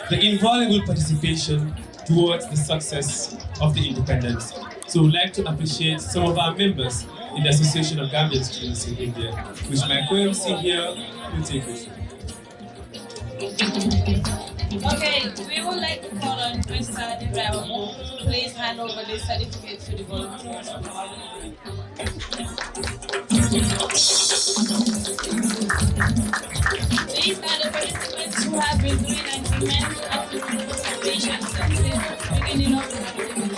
the invaluable participation towards the success of the independence. So we'd like to appreciate some of our members in the Association of Gambian Students in India, which my co-MC here will take us. Okay, we would like to call on Mr. Ibrahim to please hand over the certificate to the volunteers. These are the participants who have been doing an immense activation since the beginning of the academy.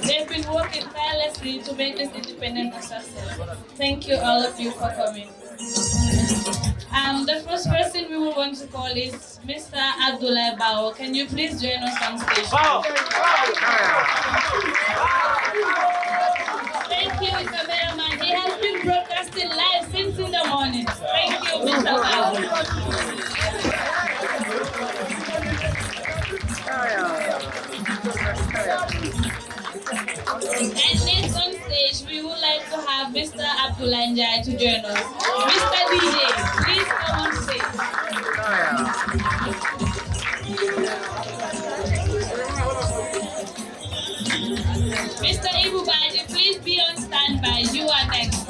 They've been working tirelessly to make this independent a success. Thank you, all of you, for coming. The first person we will want to call is Mr. Abdullah Bao. Can you please join us on stage? Thank you, cameraman. He has been broadcasting live since in the morning. Thank you, Mr. Bao. And next on stage, we would like to have Mr. Abdullah Njai to join us. Mr. DJ, please come on stage. Mr. Ibu Baji, please be on standby. You are next.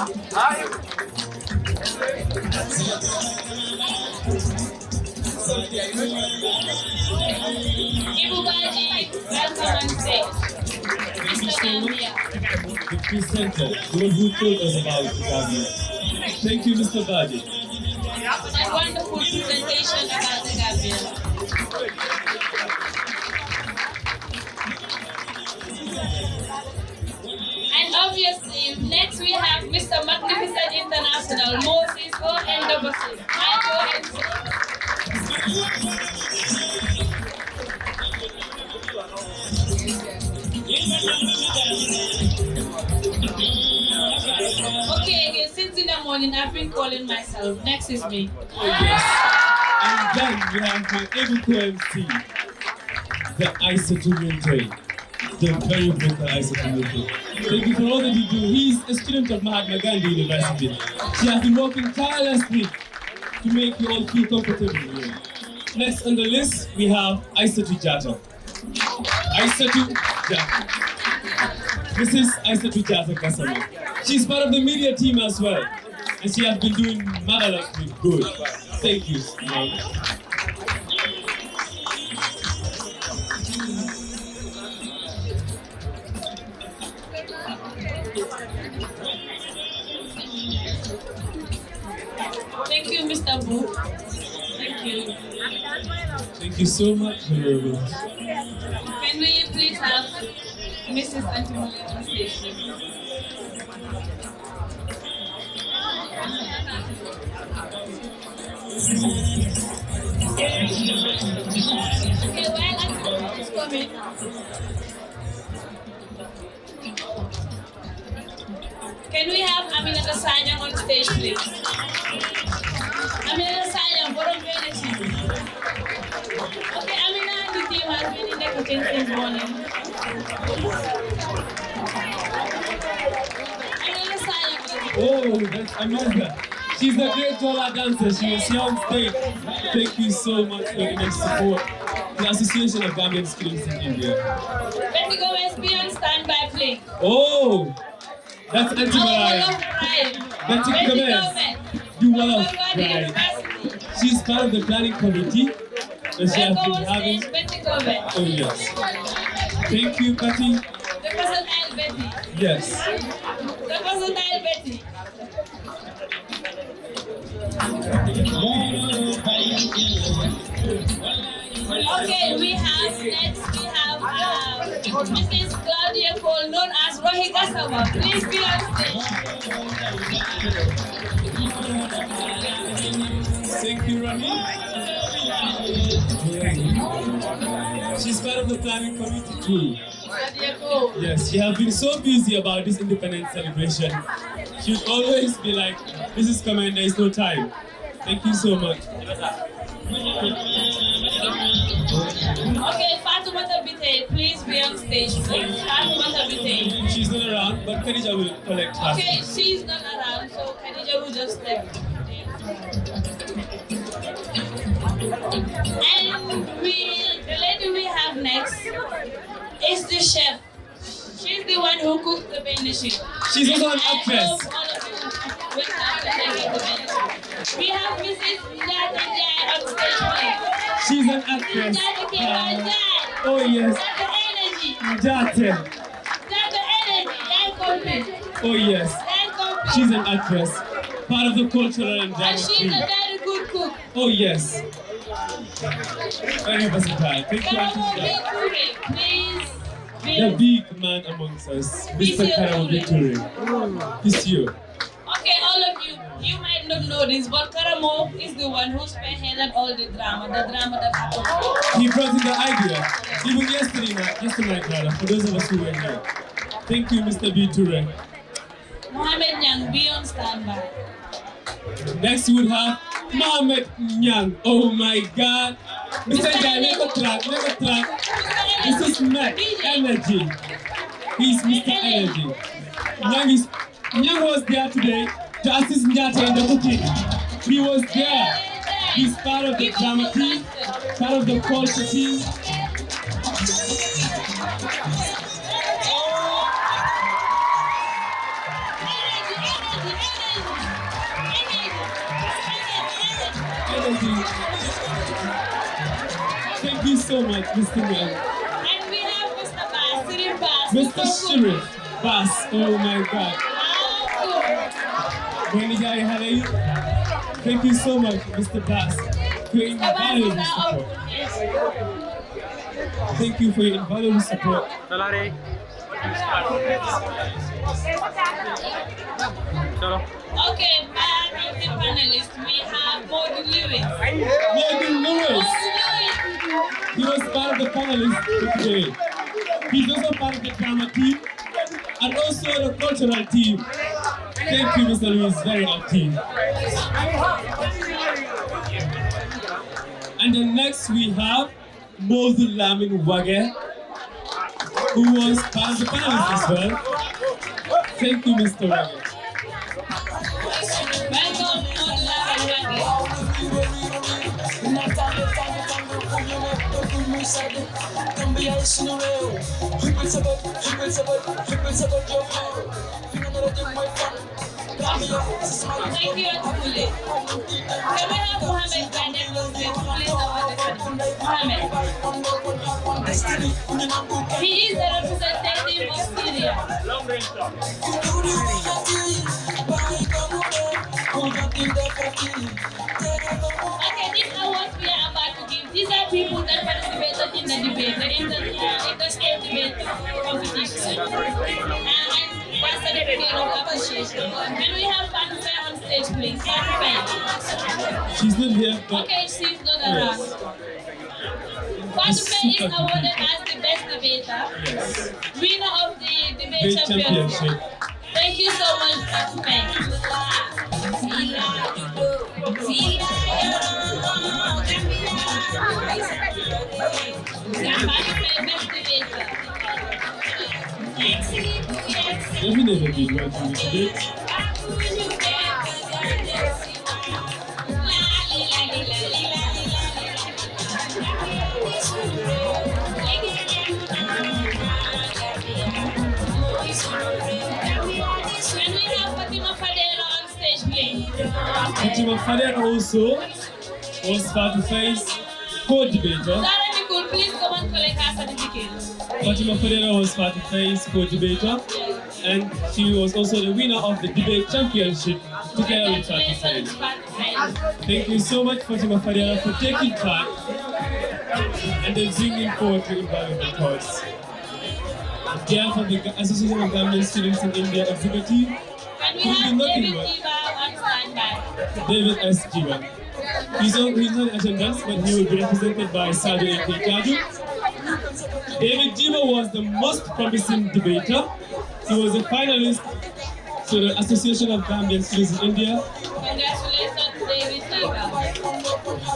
Ibu Baji, welcome on stage. Mr. Gambia. The presenter, the one who told us about the Gambia. Thank you, Mr. Baji. For that wonderful presentation about the Gambia. And obviously, next we have Mr. Magnificent International, Moses O.N.W.C. Okay, again, since in the morning I've been calling myself. Next is me. Oh, yes. And then we have my able co-MC, the Isatumente, the very vocal Isatumente. Thank you for all that you do. He's a student of Mahatma Gandhi University. She has been working tirelessly to make you all feel comfortable here. Next on the list, we have Aisatu Jata. Aisatu Jata. This is Aisatu Jata Kasama. She's part of the media team as well, and she has been doing marvelously good. Thank you, ma'am. Thank you, Mr. Boo. Thank you. Thank you so much, Honorable. Can we please have Mrs. Antimoli on stage? Okay, while Antimoli is coming, can we have Aminata Sanyang on stage, please? Aminata Sanyang, bottom benefit. Okay, Amina and the team has been in the kitchen since morning. Aminata Sanyang. Oh, that's Amanda. She's a great Jola dancer. She was here on stage. Thank you so much for your support. the Association of Gambian Students in India. Betty Gomez, be on standby, please. Oh, that's anti-Mariah. Betty Gomez, do well of pride. She's part of the planning committee that she has been having. Betty Gomez. Oh yes. Thank you, Betty. Representative Betty. Yes. Representative Betty. Okay, we have Mrs. Claudia Cole, known as Rohi Gasawa. Please be on stage. Thank you, Rohi. She's part of the planning committee too. Yes, she has been so busy about this independence celebration. She would always be like, Mrs. Commander, there is no time. Thank you so much. Okay, Fatumata Bite, please be on stage, please. Fatumata Bite. She's not around, but Khadija will collect her. Okay, she's not around, so Khadija will just left. And the lady we have next is the chef. She's the one who cooked the benediction. She's also an actress. We have Mrs. Njata Jai on stage. She's an actress. Oh yes. Njata. Oh yes. She's an actress. Part of the cultural and drama And she's team. a very good cook. Oh yes. Very versatile. Thank you, Auntie. Please. The big man amongst us, Mr. Karamo Victory. He's you. Okay, all of you, you might not know this, but Karamo is the one who spearheaded all the drama that happened. He brought in the idea, even yesterday night, rather, for those of us who were here. Thank you, Mr. Victory. Mohammed Nyang, be on standby. Next, we would have Mohammed Nyang. Oh my God. Mr. Jai, make a track. This is Matt Energy. He's Mr. Energy. Nyang was there today to assist Njata in the cooking. He was there. He's part of the drama team, part of the culture team. Thank you so much, Mr. Nyang. And we have Mr. Bass, Sirim Bass. Mr. Sheriff Bass, oh my God. Thank you so much, Mr. Bass, for your invaluable support. Thank you for your invaluable support. Okay, back of the panelists, we have Morgan Lewis. Morgan Lewis. He was part of the panelists today. He's also part of the drama team and also the cultural team. Thank you, Mr. Lewis, very active. And then next we have Mozu Lamin Wage, who was part of the panelists as well. Thank you, Mr. Wage. Welcome, Mozu Lamin Thank you, Atuli. Can we have Mohammed Gandhi please Mohammed. He is the representative of Syria. Okay, these are what we are about to give. These are people that participated in the debate, in the state debate competition. And that's the certificate of appreciation. Can we have Fanfare on stage, please? Fanfare. She's not here, but... Okay, she's not around. Fanfare is awarded as the best debater, winner of the debate championship. Thank you so much, Fanfare. Let me never be going to this debate. Fatima Fadera also was part of face co-debater. Zara Nicole, please come and collect her certificate. Fatima Fadera was part of face co-debater, and she was also the winner of the debate championship together with Fatima Fadera. Thank you so much, Fatima Fadera, for taking part and then bringing forward to invaluable thoughts. On behalf of the Association of Gambian Students in India Executive, And we have David Jiva on standby. David S. Jiva. He's not in attendance, but he will be represented by Sadio A.K. Jaju. David Jiva was the most promising debater. He was a finalist to the Association of Gambian Students in India. Congratulations, David Jiva.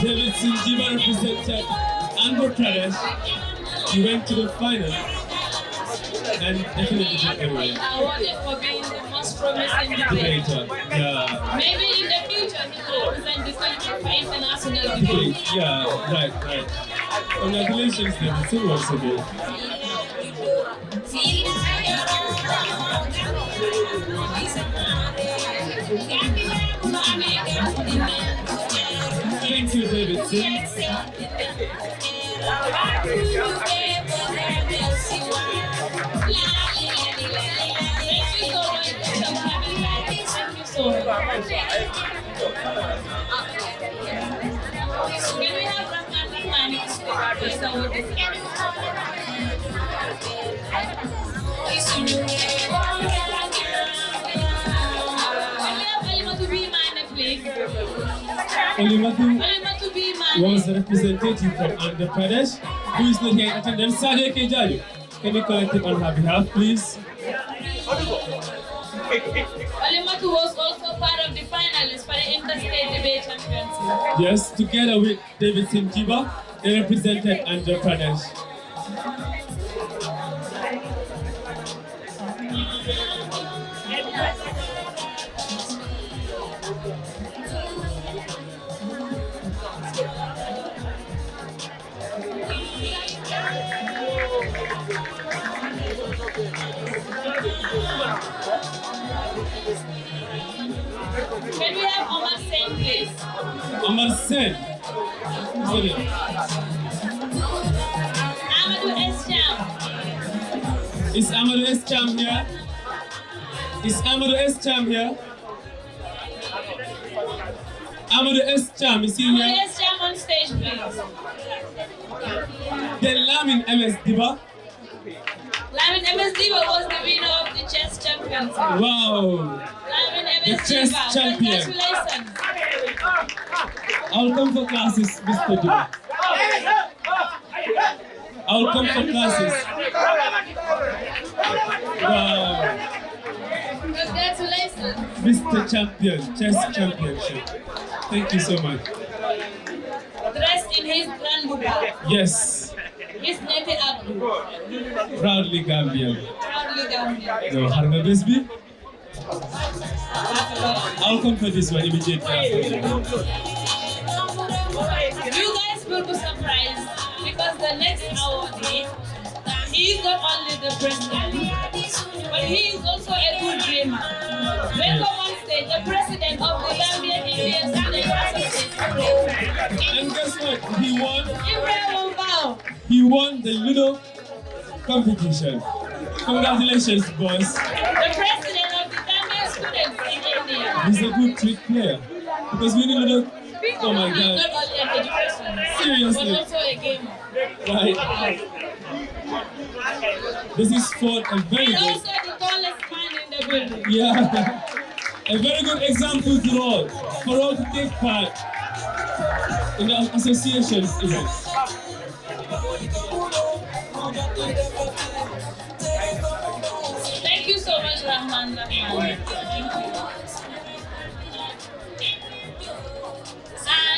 David Sinjiva represented Andhra Pradesh. He went to the final and definitely did everywhere. Awarded for being the most promising Debater. debater. Yeah. Maybe in the future he will represent this country for international debate. Yeah, right. Congratulations, David, so once again. Thank you, David. Can we have Rahman please award this? Can we have Alimatu B minor, please? Alimatu B minor. was a representative from Andhra Pradesh who is not here in attendance. Sadio A.K. Jaju, can you collect it on her behalf, please? Alimatu was also part of the finalists for the interstate debate championship. Yes, together with David Sinjiva, they represented Andhra Pradesh. Can we have Omar Sen, please? Omar Sen. Sorry. Amadou S. Cham. Is Amadou S. Cham here? Is Amadou S. Cham here? Amadou S. Cham, is he Amadou here? S. Cham on stage, please. Then Lamin M.S. Diba. Lamin M.S. Diba was the winner of the chess championship. Wow. Lamin The M.S. chess Diba, champion. congratulations. I'll come for classes, Mr. Diba. I'll come for classes. Wow. Congratulations. Mr. Champion, chess championship. Thank you so much. Dressed in his grand buba. Yes, His native Abdu. proudly Gambian. Proudly Gambian. No, Harna Besbi. I'll come for this one immediately after. You guys will be surprised because the next awardee, he is not only the president, but he is also a good dreamer. Welcome on stage, the president of the Gambian Indian Student Association. And guess what? He won. Ibrahim Bao. He won the Ludo competition. Congratulations, boss. The president of the Gambian students in India. He's a good trick player. Because we need Ludo. Oh my Not god. only an education, Seriously. but also a gamer. Right. This is for a very And good. also the tallest man in the building. Yeah. A very good example to all. For all to take part in the association's events. Thank you so much, Rahman.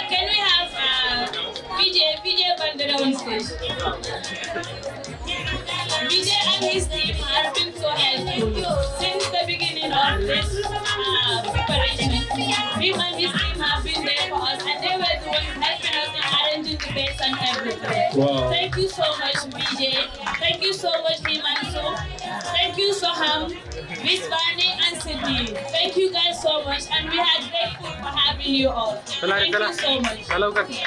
Can we have PJ Bandera on stage? PJ and his team have been so helpful since the beginning of and his team have been there for us, and they were the ones helping us in arranging the beds and everything. Wow. Thank you so much, BJ. Thank you so much, Himansu. Thank you, Soham, Miss Vani, and Sydney. Thank you guys so much, and we are grateful for having you all. Thank you so much. Hello, guys. Thank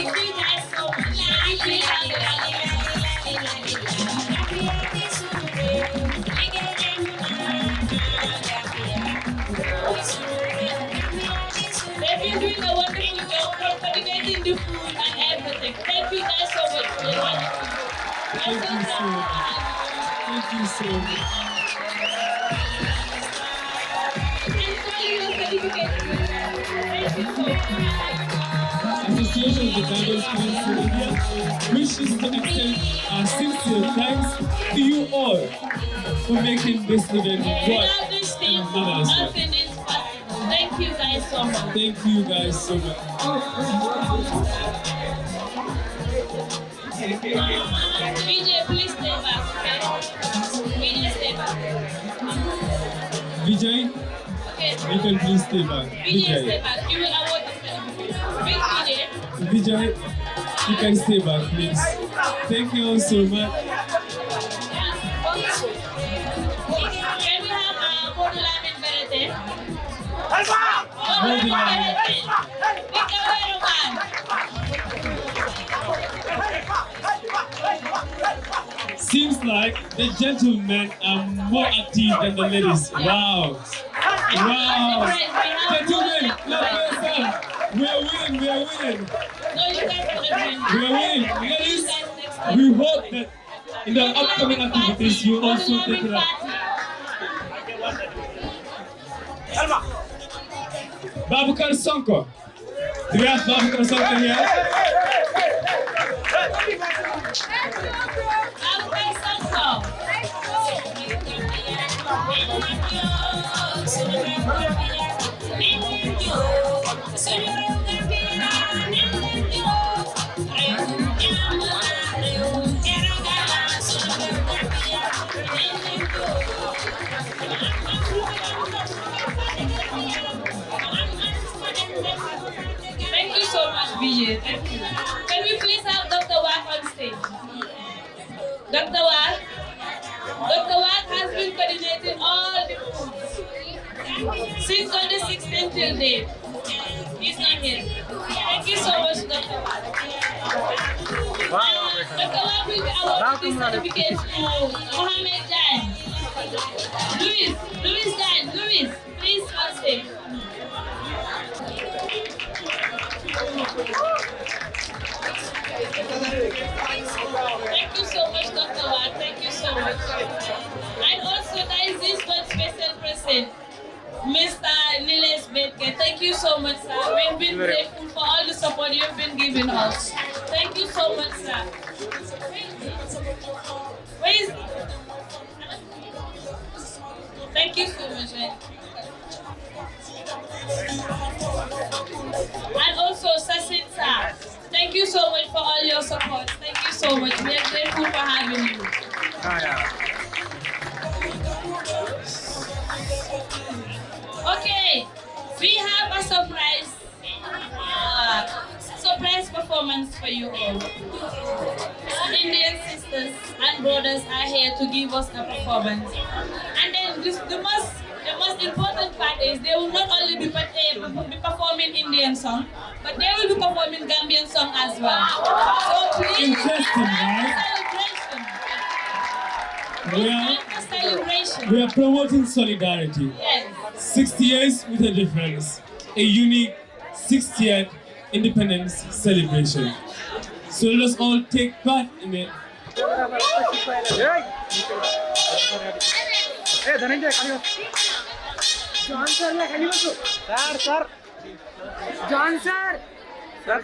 you guys so much. They've been doing a wonderful job from coordinating the food and everything. Thank you guys so much for your wonderful job. Thank you so much. Thank you so much. Association of the Gambian Students in India wishes to extend our sincere thanks to you all for making this event Without this team, marvelous. nothing is possible. Thank you guys so much. Thank you guys so much. BJ, please stay back, okay? BJ, stay back. Vijay, Okay. you can please stay back. BJ, stay back. You will award this certificate. Big BJ. Vijay, you can stay back, please. Thank you all so much. Can we have Modulam in Berete? Seems like the gentlemen are more active than the ladies. Wow. Wow. Gentlemen, clap for yourself. We are winning. We are winning. We are winning. Ladies, we hope that in the upcoming activities you also take it up. Babukar Sonko. Do we have Babukar Sonko here? Thank you so much, BJ. Thank you. Can we please have Dr. Wak on stage? Dr. Wak? Dr. Wak has been coordinating all the foods since on the 16th till date. He's not here. Thank you so much, Dr. Wak. Dr. Wak will be awarding this certificate to Mohammed Jan. Louis Jan, please on stage. Thank you so much, Dr. Wak. Thank you so much. And also, there is this one special person, Mr. Niles Betke. Thank you so much, sir. We've been grateful for all the support you've been giving us. Thank you so much, sir. Where is... Thank you so much, man. And also, Sasin, sir. Thank you so much for all your support. Thank you so much. We are grateful for having you. Okay, we have a surprise performance for you all. Our Indian sisters and brothers are here to give us a performance. And then the most important part is they will not only be performing Indian song, but they will be performing Gambian song as well. So please, interesting, right? Celebration. We are promoting solidarity. Yes. 60 years with a difference. A unique 60th independence celebration. So let us all take part in it. John sir, sir. John sir. Sir.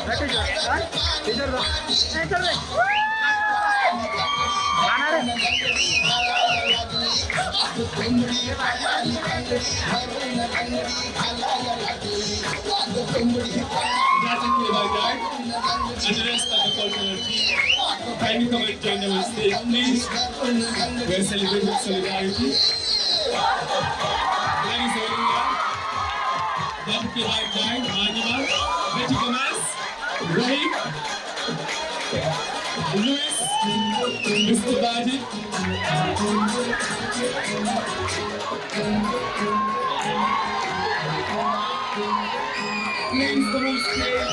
And the rest of the cultural team, kindly come and join them on stage, please. We're celebrating solidarity. Ladies and gentlemen, Deputy Right Guide, Anima, Betty Gomez, Ray, Luis, Mr. Badit. Please come on stage.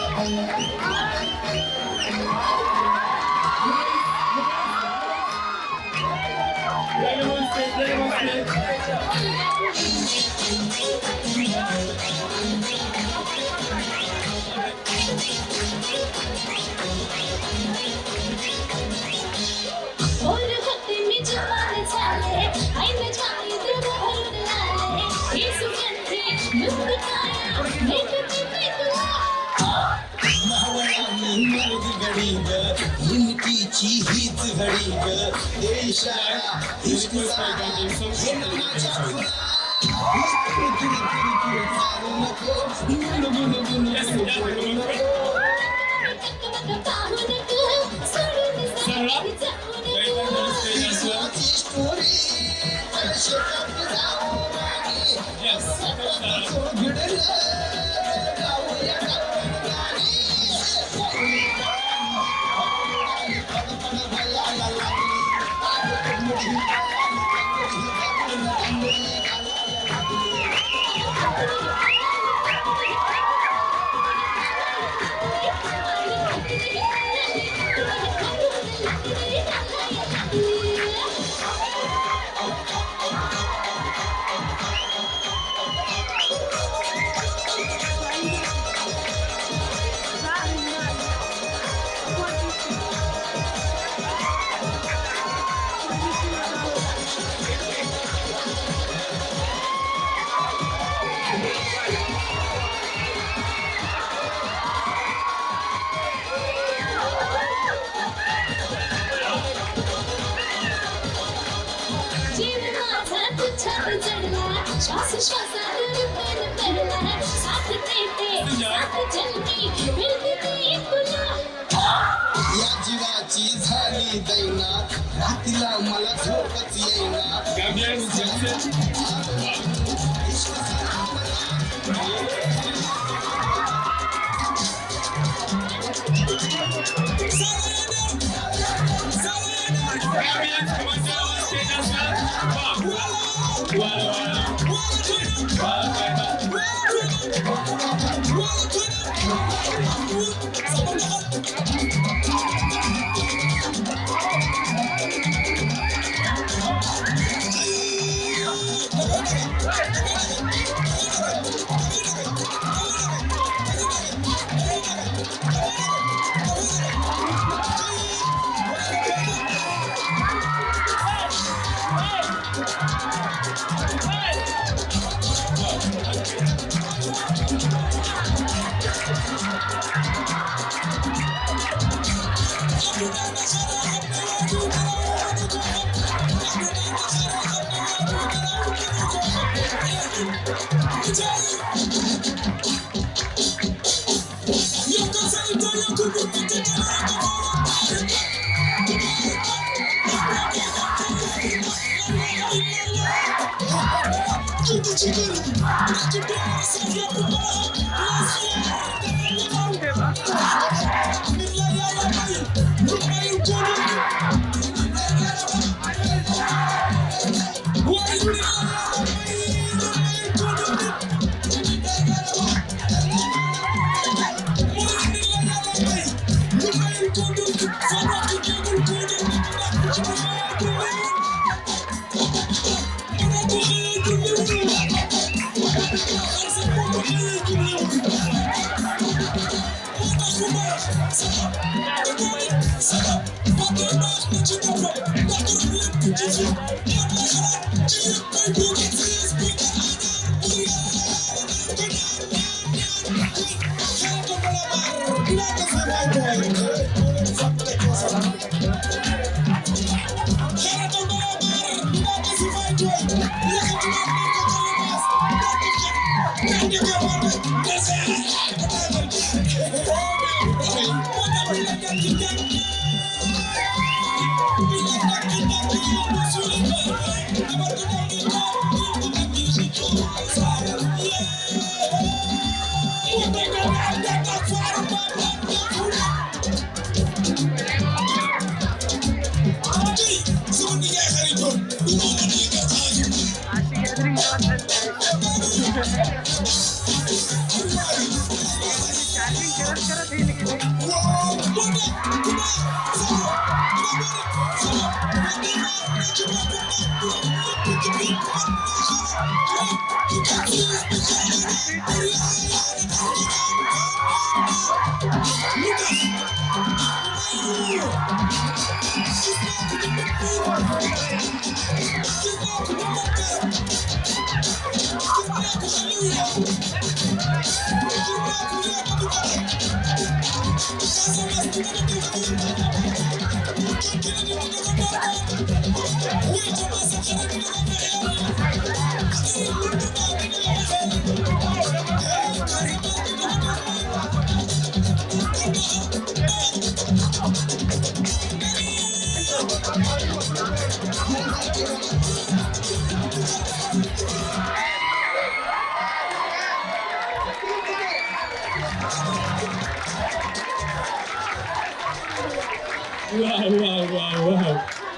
Wow.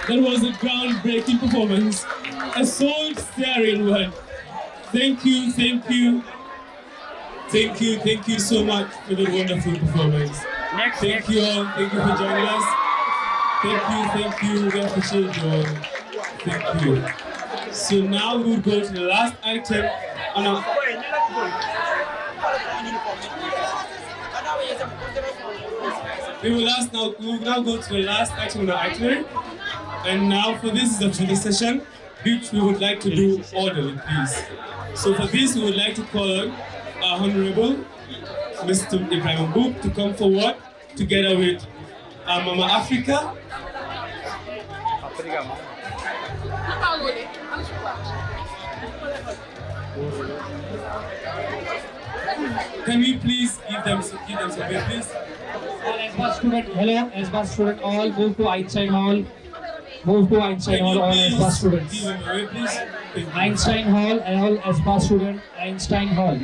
That was a groundbreaking performance, a soul-stirring one. Thank you so much for the wonderful performance. Thank you all, thank you for joining us. Thank you, we appreciate you all. Thank you. So now we'll go to the last item on our... We will now go to the last item on the itinerary. And now for this is the finish session, which we would like to do orderly, please. So for this, we would like to call on our Honorable Mr. Ibrahim Book to come forward together with our Mama Africa. Can we please give them some way, please? S-Bus student, hello, S-Bus student, all move to Einstein Hall. Move to Einstein Hall, all S-Bus students. Einstein Hall, all S-Bus student, Einstein Hall.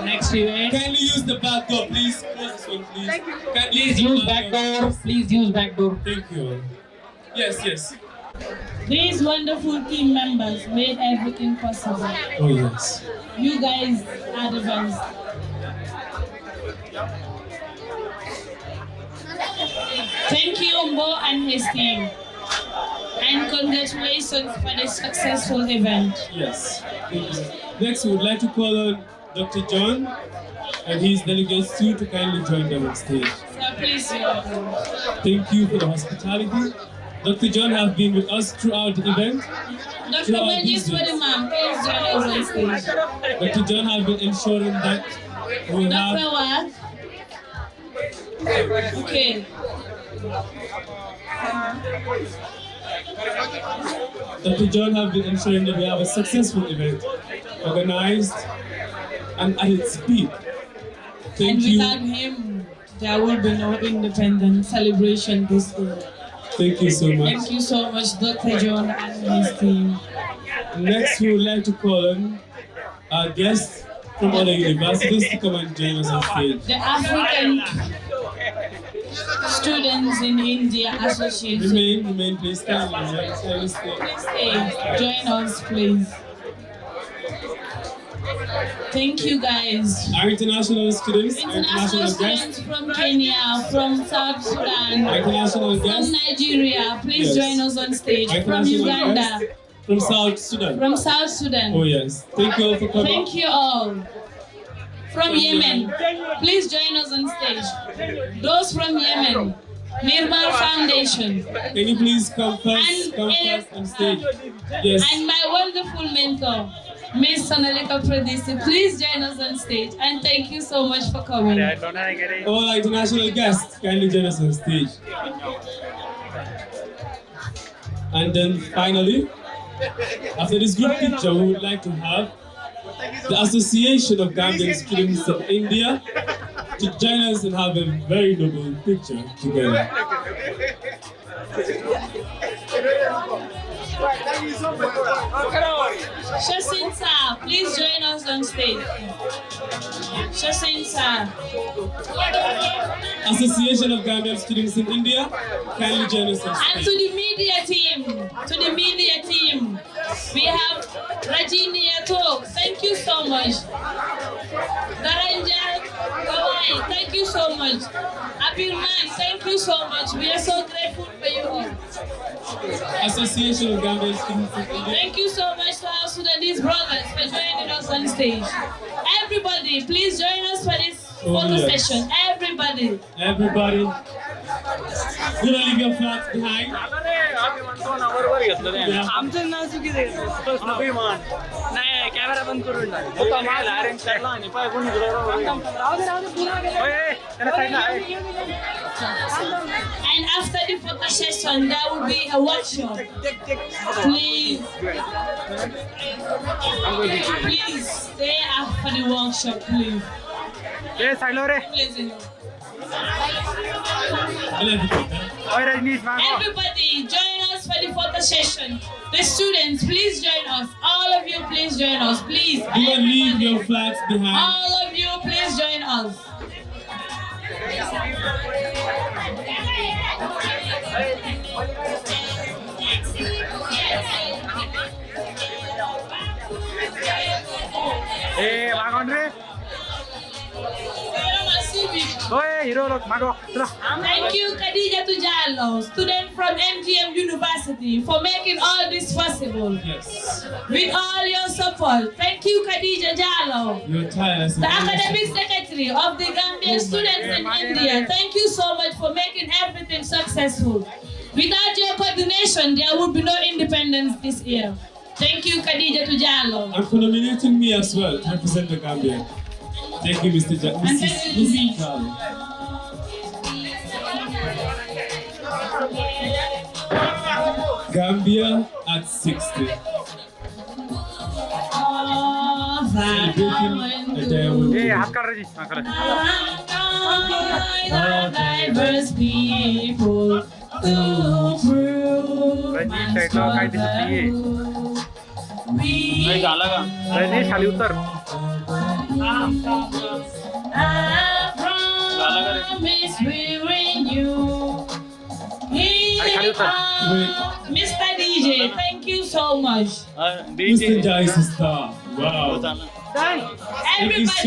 Next event. Kindly use the back door, please. Close this one, please. Please use back door. Please use back door. Thank you. Yes. These wonderful team members made everything possible. Oh yes. You guys are the best. Thank you, Mbo and his team. And congratulations for the successful event. Yes. Next, we would like to call on Dr. John and his delegates too to kindly join them on stage. So please, Thank you for the hospitality. Dr. John has been with us throughout the event. Dr. Benjis for the man, please join us on stage. Dr. John has been ensuring that we have... Dr. What? Okay. Dr. John has been ensuring that we have a successful event, organized and at its peak. Thank you. Without him, there will be no independent celebration this year. Thank you so much. Thank you so much, Dr. John and his team. Next, we would like to call on our guests from other universities to come and join us on stage. The African Students in India Association. Remain, please. Please stay. Join us, please. Thank you, guys. Our international students, international students from Kenya, from South Sudan, international from guests. Nigeria, please join us on stage. From Uganda. From South Sudan. From South Sudan. Oh yes. Thank you all for coming. Thank you all. From Yemen, please join us on stage. Those from Yemen, Nirmal Foundation. Can you please come first on stage? Yes. And my wonderful mentor, Miss Sonalika Pradisi, please join us on stage. And thank you so much for coming. All our international guests, kindly join us on stage. And then finally, after this group picture, we would like to have the Association of Gambian Students of India to join us and have a very noble picture together. Shasin Sir, please join us on stage. Shasin Sir. Association of Gambian Students in India, kindly join us on stage. And to the media team, we have Rajini Atok. Thank you so much. Daranja, Njai, thank you so much. Abirman, thank you so much. We are so grateful for you all. Association of Gambian Students. Thank you so much to our Sudanese brothers for joining us on stage. Everybody, please join us for this photo session. Everybody. Everybody. You don't leave your flags behind. आमचं नाव चुकीचं आहे अभिमान नाही camera बंद करून arrange करला आणि पाय कोणी And after the photo session, there will be a workshop. Please, please stay after the workshop, please. Yes, I know it. Everybody, join us for the photo session. The students, please join us. All of you, please join us, please. Do not leave your flags behind. All of you, please join us. Hey, Magondre. Thank you, Khadija Tujalo, student from MGM University, for making all this possible. Yes. With all your support. Thank you, Khadija Jallo, You're tireless. the academic secretary of the Gambian students in India. Thank you so much for making everything successful. Without your coordination, there would be no independence this year. Thank you, Khadija Tujalo. And for nominating me as well to represent the Gambia. Thank you, Mr. Gambia at 60. Celebrating a diamond. Diverse people to prove promise we renew. Mr. DJ, thank you so much. Mr. Jai is a star. Wow. Everybody.